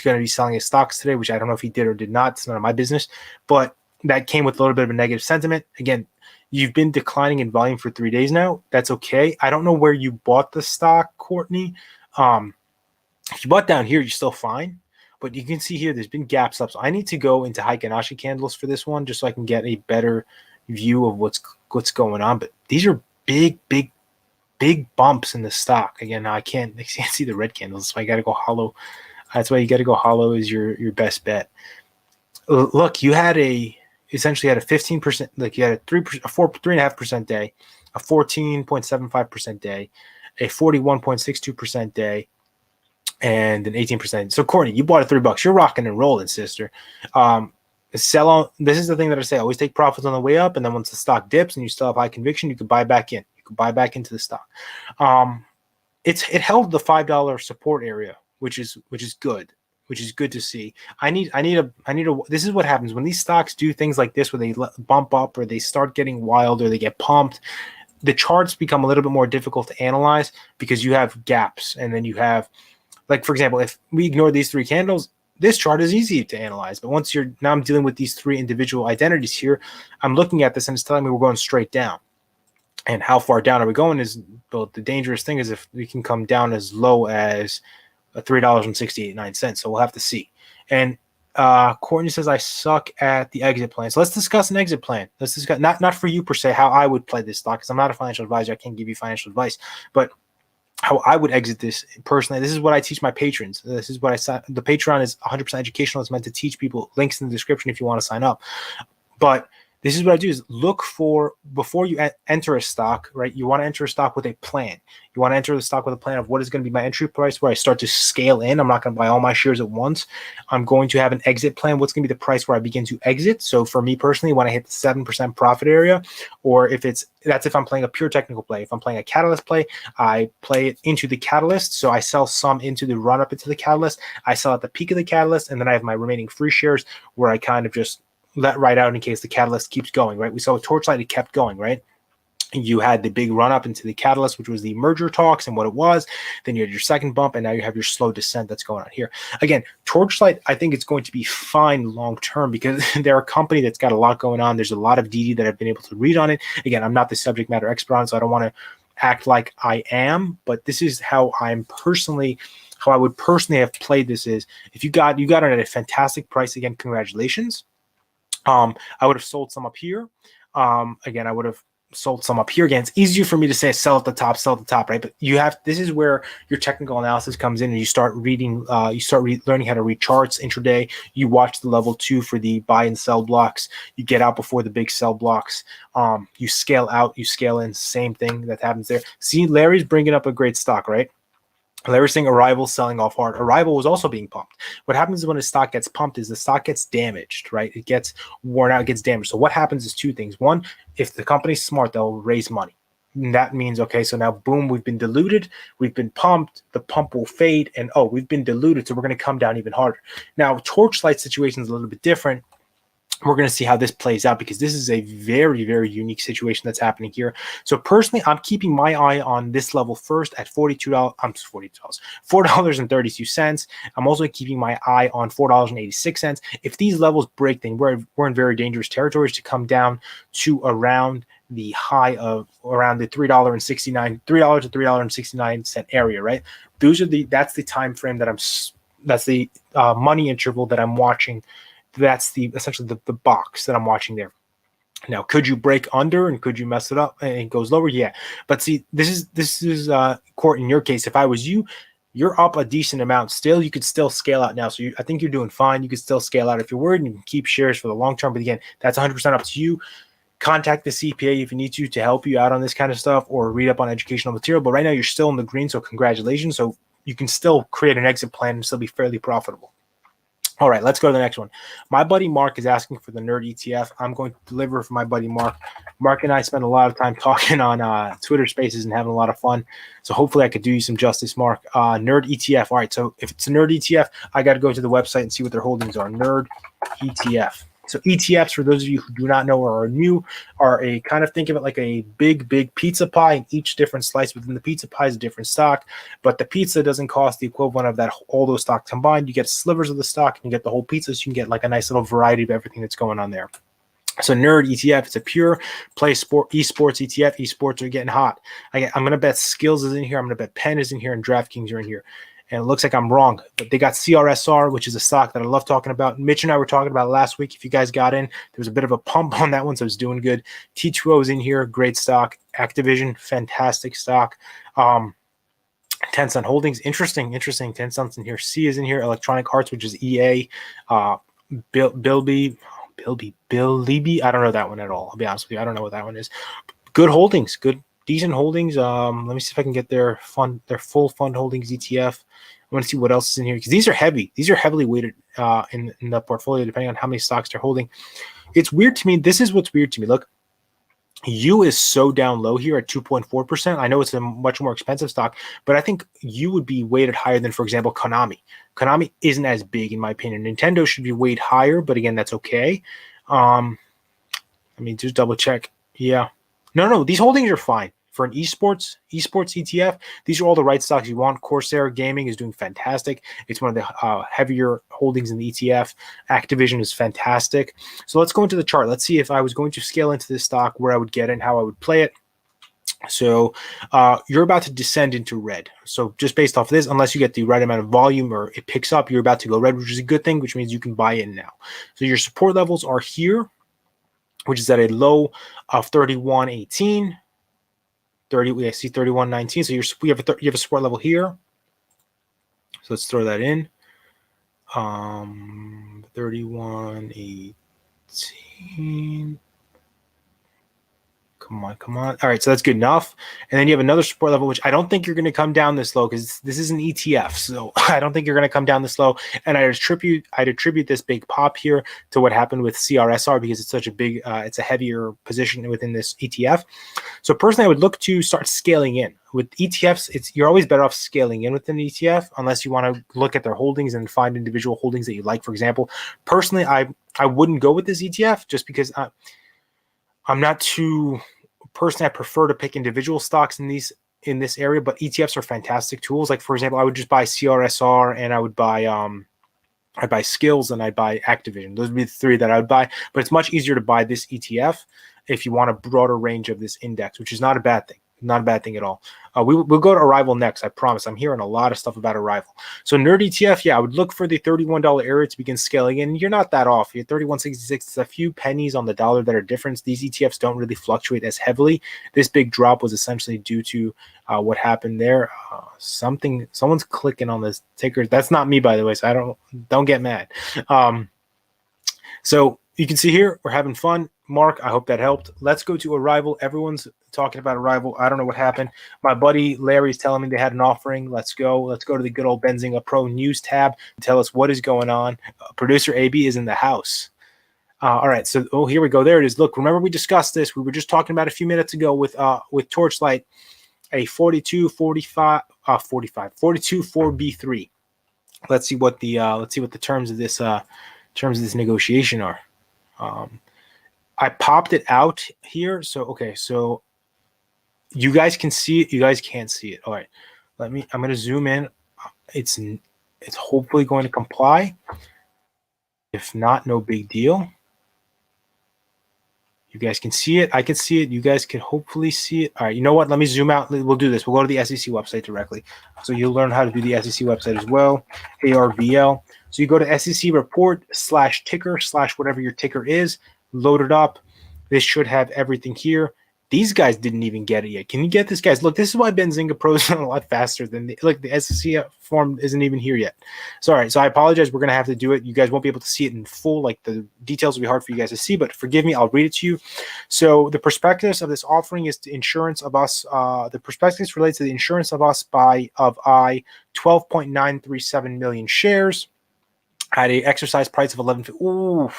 going to be selling his stocks today, which I don't know if he did or did not. It's none of my business. But that came with a little bit of a negative sentiment. Again, you've been declining in volume for 3 days now. That's okay. I don't know where you bought the stock, Courtney. If you bought down here, you're still fine. But you can see here, there's been gaps up. So I need to go into Heiken-Ashi candles for this one, just so I can get a better view of what's going on. But these are big bumps in the stock. Again, I can't see the red candles, so I got to go hollow. That's why you got to go hollow is your best bet. Look, you essentially had a 15%, like you had a 3.5% day, a 14.75% day, a 41.62% day, and an 18%. So Courtney, you bought at $3. You're rocking and rolling, sister. Sell on. This is the thing that I say. Always take profits on the way up, and then once the stock dips and you still have high conviction, you can buy back in. You can buy back into the stock. It held the $5 support area, which is good. Which is good to see. I need a. This is what happens when these stocks do things like this, where they bump up or they start getting wild or they get pumped. The charts become a little bit more difficult to analyze because you have gaps, and then you have. Like, for example, if we ignore these 3 candles, this chart is easy to analyze. But now I'm dealing with these 3 individual identities here. I'm looking at this and it's telling me we're going straight down. And how far down are we going the dangerous thing is if we can come down as low as $3.69. So we'll have to see. And Courtney says, I suck at the exit plan. So let's discuss an exit plan. Let's discuss, not for you per se, how I would play this stock, because I'm not a financial advisor. I can't give you financial advice. But how I would exit this personally. This is what I teach my patrons. This is what the Patreon is 100% educational. It's meant to teach people. Links in the description if you want to sign up. But this is what I do is look for, before you enter a stock, right? You want to enter a stock with a plan. You want to enter the stock with a plan of what is going to be my entry price, where I start to scale in. I'm not going to buy all my shares at once. I'm going to have an exit plan. What's going to be the price where I begin to exit? So for me personally, when I hit the 7% profit area, or that's if I'm playing a pure technical play. If I'm playing a catalyst play, I play it into the catalyst. So I sell some into the run up into the catalyst. I sell at the peak of the catalyst, and then I have my remaining free shares where I kind of just let right out in case the catalyst keeps going, right? We saw with Torchlight, it kept going, right? You had the big run up into the catalyst, which was the merger talks and what it was. Then you had your second bump, and now you have your slow descent that's going on here. Again, Torchlight, I think it's going to be fine long term because they're a company that's got a lot going on. There's a lot of DD that I've been able to read on it. Again, I'm not the subject matter expert on it, so I don't want to act like I am, but this is how I would personally have played this. Is if you got it at a fantastic price, again, congratulations. I would have sold some up here. Again, I would have sold some up here. Again, it's easier for me to say sell at the top, right? But this is where your technical analysis comes in, and you start reading, learning how to read charts intraday. You watch the level 2 for the buy and sell blocks. You get out before the big sell blocks. You scale out, you scale in. Same thing that happens there. See, Larry's bringing up a great stock, right? They were saying Arrival selling off hard. Arrival was also being pumped. What happens when a stock gets pumped is the stock gets damaged, right? It gets worn out, it gets damaged. So what happens is two things. One, if the company's smart, they'll raise money. And that means, okay, so now boom, we've been diluted, we've been pumped, the pump will fade, and oh, we've been diluted, so we're going to come down even harder. Now, Torchlight situation is a little bit different. We're going to see how this plays out because this is a very, very unique situation that's happening here. So personally, I'm keeping my eye on this level first at $42. I'm $42, $4.32. I'm also keeping my eye on $4.86. If these levels break, then we're in very dangerous territories to come down to around the high of around the $3 to $3.69 area, right? That's the time frame that's the money interval that I'm watching. That's essentially the box that I'm watching there. Now, could you break under and could you mess it up and it goes lower? Yeah. But see, this is Court, in your case, if I was you, you're up a decent amount still. You could still scale out now. So I think you're doing fine. You could still scale out if you're worried, and you can keep shares for the long term. But again, that's 100% up to you. Contact the CPA if you need to help you out on this kind of stuff, or read up on educational material. But right now you're still in the green, so congratulations. So you can still create an exit plan and still be fairly profitable. All right, let's go to the next one. My buddy Mark is asking for the Nerd ETF. I'm going to deliver for my buddy Mark. Mark and I spend a lot of time talking on Twitter Spaces and having a lot of fun. So hopefully I could do you some justice, Mark. Nerd ETF. All right, so if it's a Nerd ETF, I got to go to the website and see what their holdings are. Nerd ETF. So ETFs, for those of you who do not know or are new, are a kind of, think of it like a big pizza pie, and each different slice within the pizza pie is a different stock. But the pizza doesn't cost the equivalent of that, all those stocks combined. You get slivers of the stock and you get the whole pizza, so you can get like a nice little variety of everything that's going on there. So Nerd ETF, it's a pure play sport esports ETF. Esports are getting hot. I'm going to bet Skills is in here. I'm going to bet Penn is in here, and DraftKings are in here. And it looks like I'm wrong, but they got CRSR, which is a stock that I love talking about. Mitch and I were talking about last week. If you guys got in, there was a bit of a pump on that one, so it's doing good. T2O is in here, great stock. Activision, fantastic stock. Tencent Holdings, interesting. Tencent's in here. C is in here. Electronic Arts, which is EA. Bilby. I don't know that one at all. I'll be honest with you. I don't know what that one is. Good holdings, decent holdings. Let me see if I can get their full fund holdings ETF. I want to see what else is in here, because these are heavy. These are heavily weighted in the portfolio, depending on how many stocks they're holding. It's weird to me. This is what's weird to me. Look, U is so down low here at 2.4%. I know it's a much more expensive stock, but I think U would be weighted higher than, for example, Konami. Konami isn't as big, in my opinion. Nintendo should be weighed higher, but again, that's okay. I mean, just double check. Yeah. No, these holdings are fine. For an esports ETF, these are all the right stocks you want. Corsair Gaming is doing fantastic. It's one of the heavier holdings in the ETF. Activision is fantastic. So let's go into the chart. Let's see if I was going to scale into this stock, where I would get it and how I would play it. So you're about to descend into red. So just based off this, unless you get the right amount of volume or it picks up, you're about to go red, which is a good thing, which means you can buy in now. So your support levels are here, which is at a low of 31.18. I see 31.19. So you have a support level here. So let's throw that in. 31.18. Come on, come on. All right, so that's good enough. And then you have another support level, which I don't think you're going to come down this low because this is an ETF. So I don't think you're going to come down this low. And I'd attribute this big pop here to what happened with CRSR because it's such a big, it's a heavier position within this ETF. So personally, I would look to start scaling in. With ETFs, you're always better off scaling in with an ETF unless you want to look at their holdings and find individual holdings that you like. For example, personally, I wouldn't go with this ETF just because I'm not too. Personally, I prefer to pick individual stocks in this area, but ETFs are fantastic tools. Like for example, I would just buy CRSR and I would buy I'd buy Skills and I'd buy Activision. Those would be the three that I would buy. But it's much easier to buy this ETF if you want a broader range of this index, which is not a bad thing. Not a bad thing at all. We'll go to Arrival next. I promise. I'm hearing a lot of stuff about Arrival. So Nerd ETF, yeah, I would look for the $31 area to begin scaling in. You're not that off. You're 31.66. It's a few pennies on the dollar that are different. These ETFs don't really fluctuate as heavily. This big drop was essentially due to what happened there. Someone's clicking on this ticker. That's not me, by the way. So don't get mad. So you can see here we're having fun. Mark, I hope that helped. Let's go to Arrival. Everyone's talking about Arrival. I don't know what happened. My buddy Larry's telling me they had an offering. Let's go. Let's go to the good old Benzinga Pro News tab and tell us what is going on. Producer AB is in the house. All right. So, here we go. There it is. Look, remember we discussed this. We were just talking about a few minutes ago with Torchlight, a 42.4B3. Let's see what the terms of this negotiation are. I popped it out here. So, okay. So you guys can see it. You guys can't see it. All right. I'm going to zoom in. It's hopefully going to comply. If not, no big deal. You guys can see it. I can see it. You guys can hopefully see it. All right. You know what? Let me zoom out. We'll do this. We'll go to the SEC website directly. So you'll learn how to do the SEC website as well. ARVL. So you go to SEC report /ticker / whatever your ticker is. Load it up. This should have everything here. These guys didn't even get it yet. Can you get this, guys? Look, this is why Benzinga Pro is a lot faster than the SEC form isn't even here yet. Sorry. So I apologize. We're going to have to do it. You guys won't be able to see it in full. Like the details will be hard for you guys to see, but forgive me. I'll read it to you. So the prospectus of this offering is the insurance of us. The prospectus relates to the insurance of us of 12.937 million shares at a exercise price of $11.50. Ooh.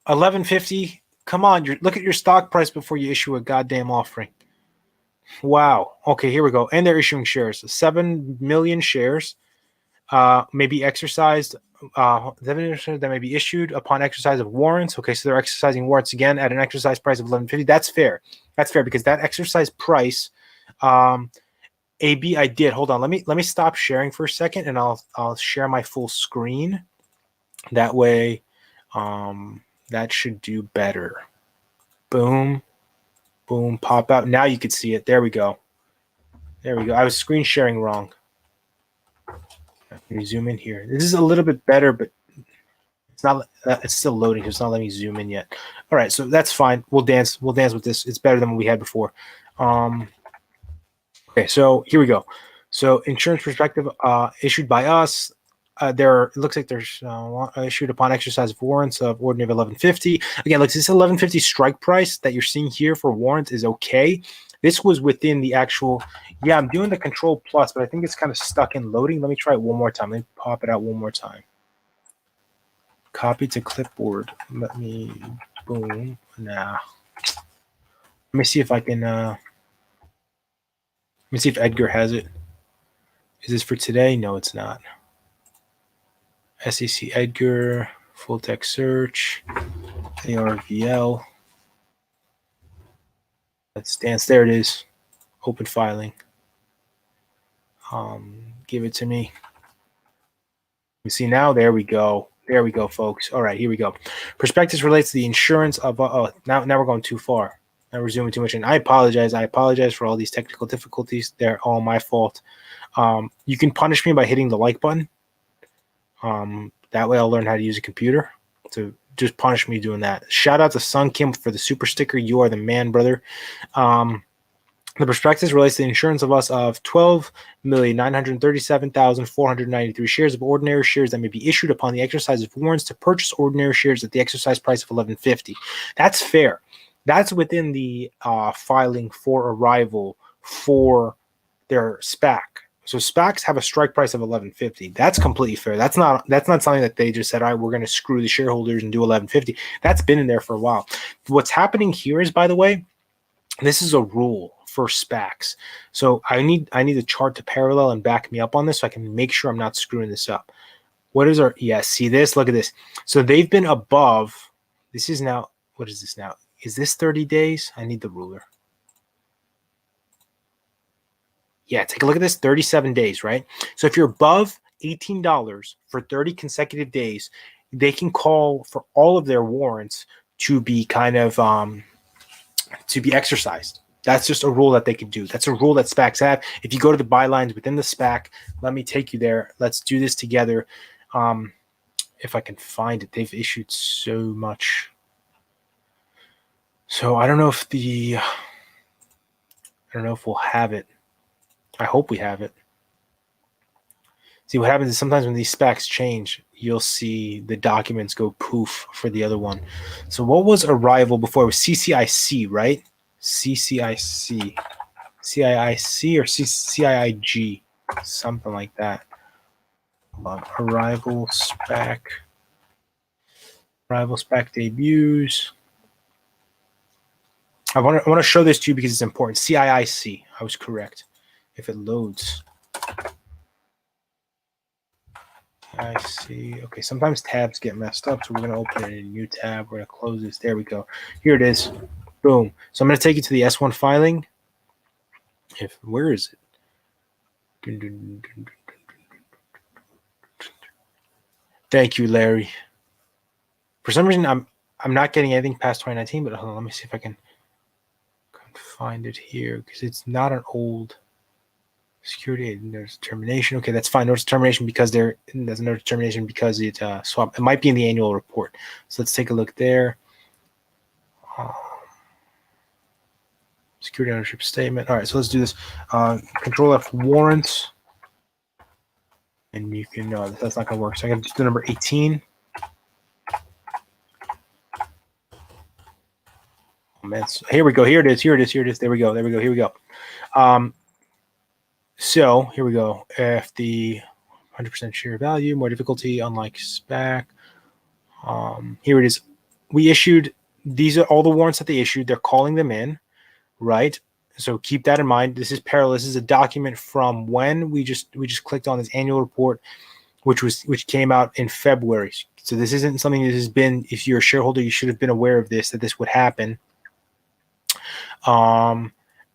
$11.50. Come on, look at your stock price before you issue a goddamn offering. Wow. Okay, here we go. And they're issuing shares. 7 million shares may be exercised. 7 million shares that may be issued upon exercise of warrants. Okay, so they're exercising warrants again at an exercise price of $11.50. That's fair. That's fair because that exercise price. AB, I did. Hold on. Let me stop sharing for a second, and I'll share my full screen. That way. That should do better. Boom. Boom. Pop out. Now you can see it. There we go. There we go. I was screen sharing wrong. Let me zoom in here. This is a little bit better, but it's not. It's still loading. It's not letting me zoom in yet. All right. So that's fine. We'll dance. We'll dance with this. It's better than what we had before. Okay. So here we go. So insurance perspective issued by us. It looks like there's issued upon exercise of warrants of ordinary of $11.50. Again, look, this $11.50 strike price that you're seeing here for warrants is okay. This was within the actual. Yeah, I'm doing the Control Plus, but I think it's kind of stuck in loading. Let me try it one more time. Let me pop it out one more time. Copy to clipboard. Let me boom. Nah. Let me see if I can. Let me see if Edgar has it. Is this for today? No, it's not. SEC Edgar, full text search, ARVL. Let's dance. There it is. Open filing. Give it to me. You see now? There we go. There we go, folks. All right, here we go. Prospectus relates to the insurance of. Now we're going too far. Now we're zooming too much in. I apologize. I apologize for all these technical difficulties. They're all my fault. You can punish me by hitting the like button. That way I'll learn how to use a computer. So just punish me doing that. Shout out to Sun Kim for the super sticker. You are the man, brother. The prospectus relates to the insurance of us of 12,937,493 shares of ordinary shares that may be issued upon the exercise of warrants to purchase ordinary shares at the exercise price of $11.50. That's fair. That's within the filing for arrival for their SPAC. So SPACs have a strike price of $11.50. That's completely fair. That's not something that they just said, all right, we're going to screw the shareholders and do $11.50. That's been in there for a while. What's happening here is, by the way, this is a rule for SPACs. So I need the chart to parallel and back me up on this so I can make sure I'm not screwing this up. What is our, yeah, see this? Look at this. So they've been above, this is now, what is this now? Is this 30 days? I need the ruler. Yeah, take a look at this, 37 days, right? So if you're above $18 for 30 consecutive days, they can call for all of their warrants to be kind of to be exercised. That's just a rule that they can do. That's a rule that SPACs have. If you go to the buy lines within the SPAC, let me take you there. Let's do this together. If I can find it, they've issued so much. So I don't know if we'll have it. I hope we have it. See, what happens is sometimes when these SPACs change, you'll see the documents go poof for the other one. So what was arrival before? It was CCIC, right? CCIC. CIIC or CIIG, something like that. Arrival SPAC. Arrival SPAC debuts. I want to show this to you because it's important. CIIC. I was correct. If it loads. I see. Okay, sometimes tabs get messed up, so we're going to open it in a new tab. We're going to close this. There we go. Here it is. Boom. So I'm going to take you to the S1 filing. Where is it? Thank you, Larry. For some reason, I'm not getting anything past 2019, but hold on, let me see if I can find it here because it's not an old security notice of termination. Okay, that's fine. Notice of termination because there's a notice of termination because it swapped. It might be in the annual report. So let's take a look there. Security ownership statement. All right, so let's do this. Control F warrants. And you can that's not going to work. So I'm going to do number 18. Oh, man. So here we go. Here it is. There we go. Here we go. So here we go. If the 100% share value, more difficulty, unlike SPAC. Here it is. We issued, these are all the warrants that they issued. They're calling them in, right? So keep that in mind. This is parallel. This is a document from when we just clicked on this annual report, which came out in February. So this isn't something that has been, if you're a shareholder, you should have been aware of this, that this would happen.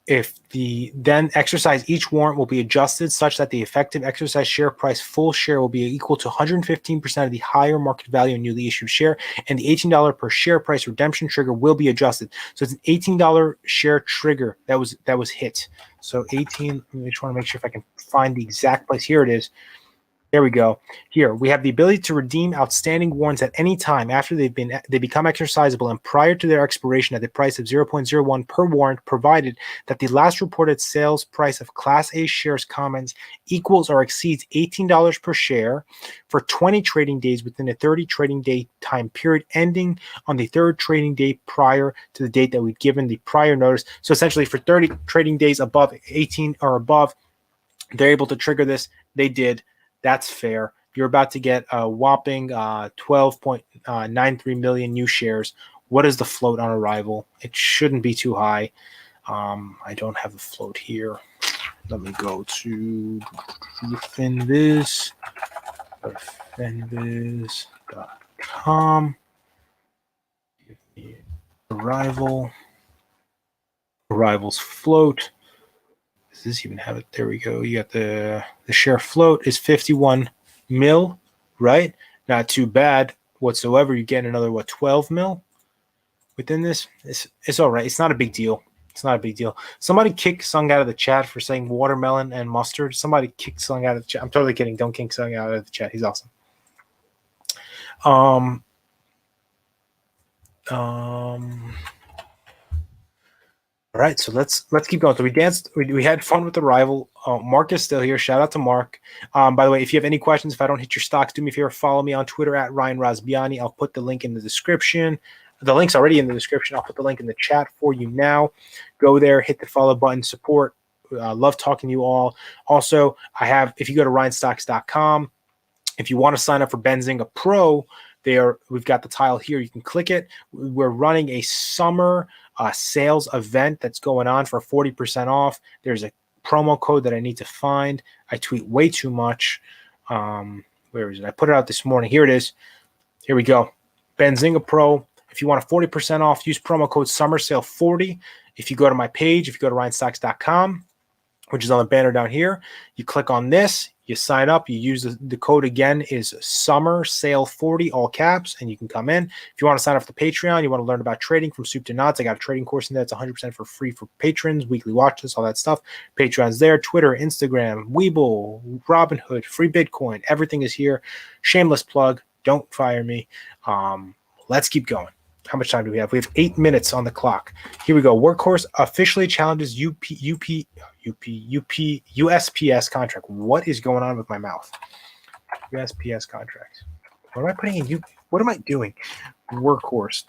If the then exercise, each warrant will be adjusted such that the effective exercise share price full share will be equal to 115% of the higher market value of newly issued share, and the $18 per share price redemption trigger will be adjusted. So it's an $18 share trigger that was hit. So 18. Let me just want to make sure if I can find the exact place. Here it is. There we go. Here we have the ability to redeem outstanding warrants at any time after they become exercisable and prior to their expiration at the price of 0.01 per warrant, provided that the last reported sales price of Class A shares commons equals or exceeds $18 per share for 20 trading days within a 30 trading day time period ending on the third trading day prior to the date that we've given the prior notice. So essentially for 30 trading days above 18 or above, they're able to trigger this. They did. That's fair. You're about to get a whopping 12.93 million new shares. What is the float on arrival? It shouldn't be too high. I don't have the float here. Let me go to finviz.com. Arrivals float. Does this even have it? There we go. You got the share float is 51 mil, right? Not too bad whatsoever. You get another 12 mil within this. It's all right. It's not a big deal. Somebody kicked Sung out of the chat for saying watermelon and mustard. Somebody kicked Sung out of the chat. I'm totally kidding. Don't kick Sung out of the chat. He's awesome. All right, so let's keep going. So we danced, we had fun with the rival. Mark is still here. Shout out to Mark. By the way, if you have any questions, if I don't hit your stocks, do me a favor, follow me on Twitter at Ryan Rozbiani. I'll put the link in the description. The link's already in the description. I'll put the link in the chat for you now. Go there, hit the follow button, support. Love talking to you all. Also, if you go to ryanstocks.com, if you want to sign up for Benzinga Pro, we've got the tile here. You can click it. We're running a summer sales event that's going on for 40% off. There's a promo code that I need to find. I tweet way too much. Where is it? I put it out this morning. Here it is. Here we go. Benzinga Pro. If you want a 40% off, use promo code SummerSale40. If you go to my page, if you go to ryanstocks.com, which is on the banner down here, you click on this, you sign up, you use the code again is SummerSale40, all caps, and you can come in. If you want to sign up for the Patreon, you want to learn about trading from soup to nuts, I got a trading course in there. It's 100% for free for patrons, weekly watch lists, all that stuff. Patreon's there, Twitter, Instagram, Webull, Robinhood, free Bitcoin, everything is here. Shameless plug, don't fire me. Let's keep going. How much time do we have? We have 8 minutes on the clock. Here we go. Workhorse officially challenges USPS contract. What is going on with my mouth? USPS contract. What am I putting in? What am I doing? Workhorse.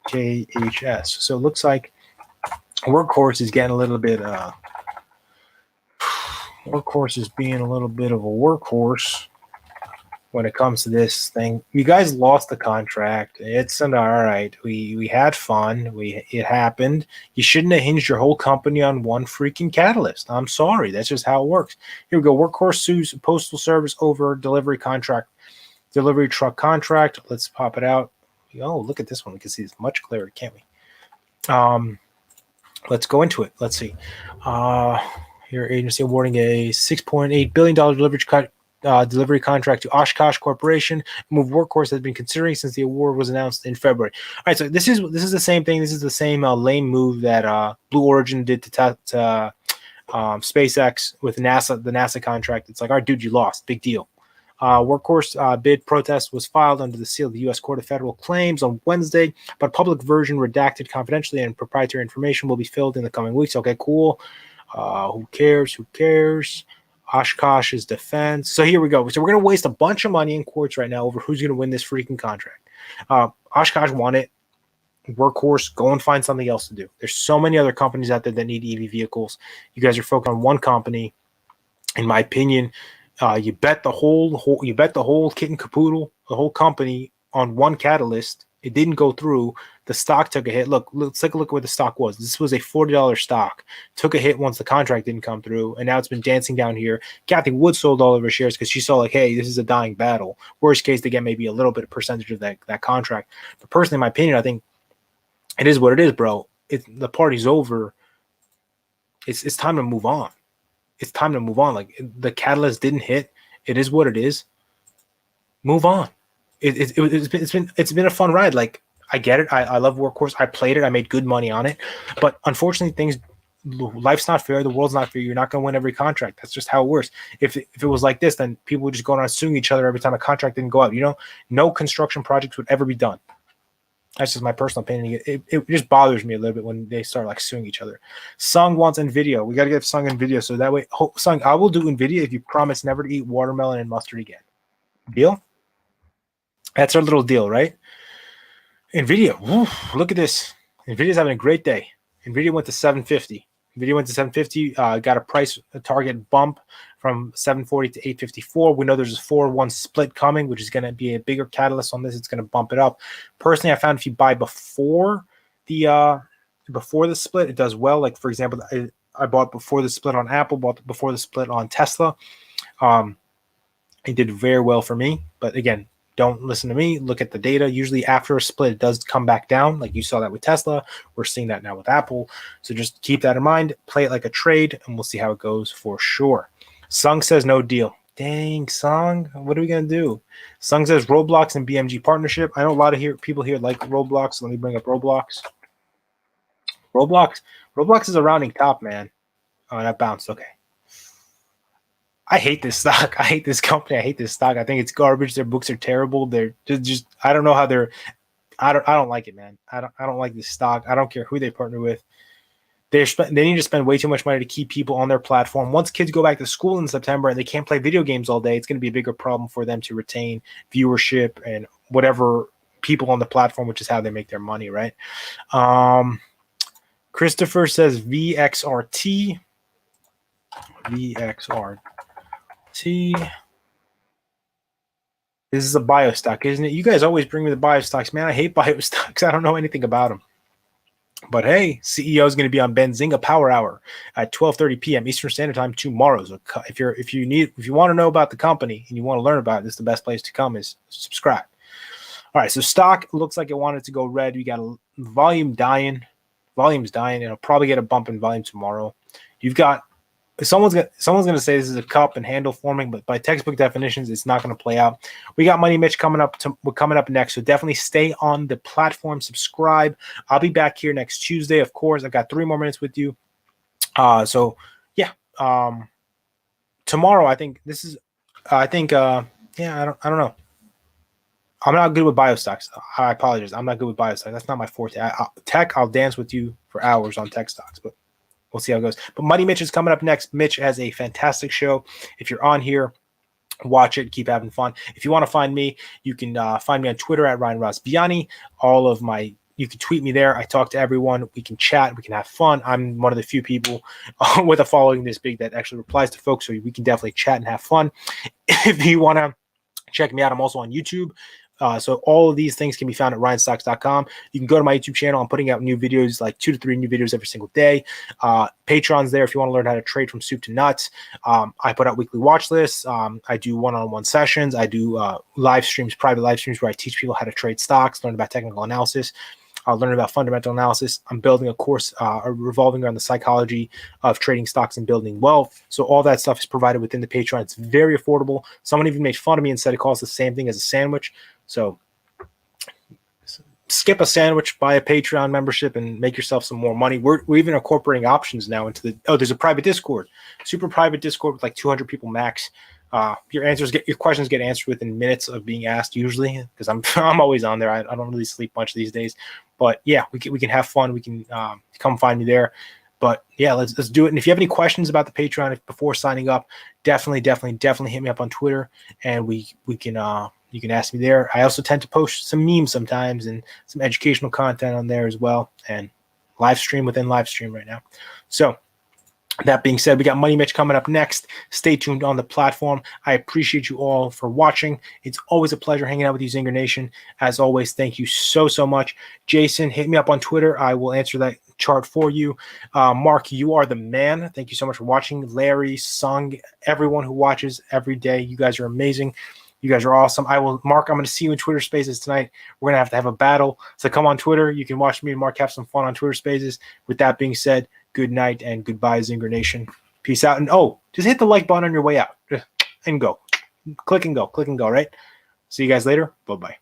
WKHS. So it looks like Workhorse is getting a little bit. Workhorse is being a little bit of a workhorse when it comes to this thing. You guys lost the contract. It's all right. We had fun. It happened. You shouldn't have hinged your whole company on one freaking catalyst. I'm sorry. That's just how it works. Here we go. Workhorse sues Postal Service over delivery truck contract. Let's pop it out. Oh, look at this one. We can see this much clearer, can't we? Let's go into it. Let's see. Here, agency awarding a $6.8 billion delivery contract to Oshkosh Corporation, a move Workhorse has been considering since the award was announced in February. All right, so this is the same thing. This is the same lame move that Blue Origin did to SpaceX with NASA, the NASA contract. It's like, all right, dude, you lost. Big deal. Workhorse bid protest was filed under the seal of the U.S. Court of Federal Claims on Wednesday, but public version redacted confidentially and proprietary information will be filled in the coming weeks. Okay, cool. Who cares? Who cares? Oshkosh's defense. So here we go. So we're going to waste a bunch of money in courts right now over who's going to win this freaking contract. Oshkosh won it. Workhorse, go and find something else to do. There's so many other companies out there that need EV vehicles. You guys are focused on one company. In my opinion, you bet the whole kit and caboodle, the whole company on one catalyst. It didn't go through. The stock took a hit. Look, let's take a look at what the stock was. This was a $40 stock. Took a hit once the contract didn't come through, and now it's been dancing down here. Kathy Wood sold all of her shares because she saw like, hey, this is a dying battle. Worst case, they get maybe a little bit of percentage of that contract. But personally, in my opinion, I think it is what it is, bro. The party's over. It's time to move on. It's time to move on. Like, the catalyst didn't hit. It is what it is. Move on. It's been a fun ride. Like, I get it. I love Workhorse. I played it. I made good money on it. But unfortunately, life's not fair. The world's not fair. You're not going to win every contract. That's just how it works. If it was like this, then people would just go around suing each other every time a contract didn't go out. You know, no construction projects would ever be done. That's just my personal opinion. It just bothers me a little bit when they start like suing each other. Sung wants NVIDIA. We got to give Sung NVIDIA. So that way, Sung, I will do NVIDIA if you promise never to eat watermelon and mustard again. Deal? That's our little deal, right? NVIDIA, look at this. NVIDIA's having a great day. NVIDIA went to 750. NVIDIA went to 750, got a price target bump from 740 to 854. We know there's a 4-1 split coming, which is going to be a bigger catalyst on this. It's going to bump it up. Personally, I found if you buy before the split, it does well. Like, for example, I bought before the split on Apple, bought before the split on Tesla. It did very well for me. But again, don't listen to me. Look at the data. Usually after a split, it does come back down. Like you saw that with Tesla. We're seeing that now with Apple. So just keep that in mind. Play it like a trade, and we'll see how it goes for sure. Sung says no deal. Dang, Sung. What are we going to do? Sung says Roblox and BMG partnership. I know a lot of people here like Roblox. So let me bring up Roblox. Roblox is a rounding top, man. Oh, that bounced. Okay. I hate this stock. I hate this company. I hate this stock. I think it's garbage. Their books are terrible. They're just I don't know how they're I don't like it, man. I don't like this stock. I don't care who they partner with. They need to spend way too much money to keep people on their platform. Once kids go back to school in September and they can't play video games all day, it's going to be a bigger problem for them to retain viewership and whatever people on the platform, which is how they make their money, right? Christopher says VXRT. VXRT. This is a bio stock, isn't it? You guys always bring me the bio stocks, man. I hate bio stocks. I don't know anything about them. But hey, CEO is going to be on Benzinga Power Hour at 12:30 p.m. Eastern Standard Time tomorrow. So if you want to know about the company and you want to learn about it, this is the best place to come. Is subscribe. All right, so stock looks like it wanted to go red. We got a volume dying. Volume's dying. It'll probably get a bump in volume tomorrow. You've got someone's going to say this is a cup and handle forming, but by textbook definitions, it's not going to play out. We got Money Mitch coming up next, so definitely stay on the platform, subscribe. I'll be back here next Tuesday, of course. I've got 3 more minutes with you. So yeah, tomorrow I think I don't know. I'm not good with biostocks. I apologize. I'm not good with biostocks. That's not my forte. Tech, I'll dance with you for hours on tech stocks, but we'll see how it goes. But Money Mitch is coming up next. Mitch has a fantastic show. If you're on here, watch it. Keep having fun. If you want to find me, you can find me on Twitter at Ryan Rozbiani. You can tweet me there. I talk to everyone. We can chat. We can have fun. I'm one of the few people with a following this big that actually replies to folks, so we can definitely chat and have fun. If you want to check me out, I'm also on YouTube. So all of these things can be found at ryanstocks.com. You can go to my YouTube channel. I'm putting out new videos, like 2 to 3 new videos every single day. Patreon's there if you want to learn how to trade from soup to nuts. I put out weekly watch lists. I do one-on-one sessions. I do live streams, private live streams where I teach people how to trade stocks, learn about technical analysis, learn about fundamental analysis. I'm building a course revolving around the psychology of trading stocks and building wealth. So all that stuff is provided within the Patreon. It's very affordable. Someone even made fun of me and said it costs the same thing as a sandwich. So skip a sandwich, buy a Patreon membership, and make yourself some more money. We're even incorporating options now into there's a private Discord, super private Discord with like 200 people max. Your questions get answered within minutes of being asked usually, because I'm always on there. I don't really sleep much these days, but yeah, we can have fun. We can come find me there. But yeah, let's do it. And if you have any questions about the Patreon before signing up, definitely hit me up on Twitter, and we can you can ask me there. I also tend to post some memes sometimes and some educational content on there as well, and live stream within live stream right now. So that being said, we got Money Mitch coming up next. Stay tuned on the platform. I appreciate you all for watching. It's always a pleasure hanging out with you, Zinger Nation. As always, thank you so much. Jason, hit me up on Twitter. I will answer that chart for you. Mark, you are the man. Thank you so much for watching. Larry, Sung, everyone who watches every day. You guys are amazing. You guys are awesome. Mark, I'm going to see you in Twitter Spaces tonight. We're going to have a battle. So come on Twitter. You can watch me and Mark have some fun on Twitter Spaces. With that being said, good night and goodbye, Zinger Nation. Peace out. And just hit the like button on your way out and go. Click and go, right? See you guys later. Bye-bye.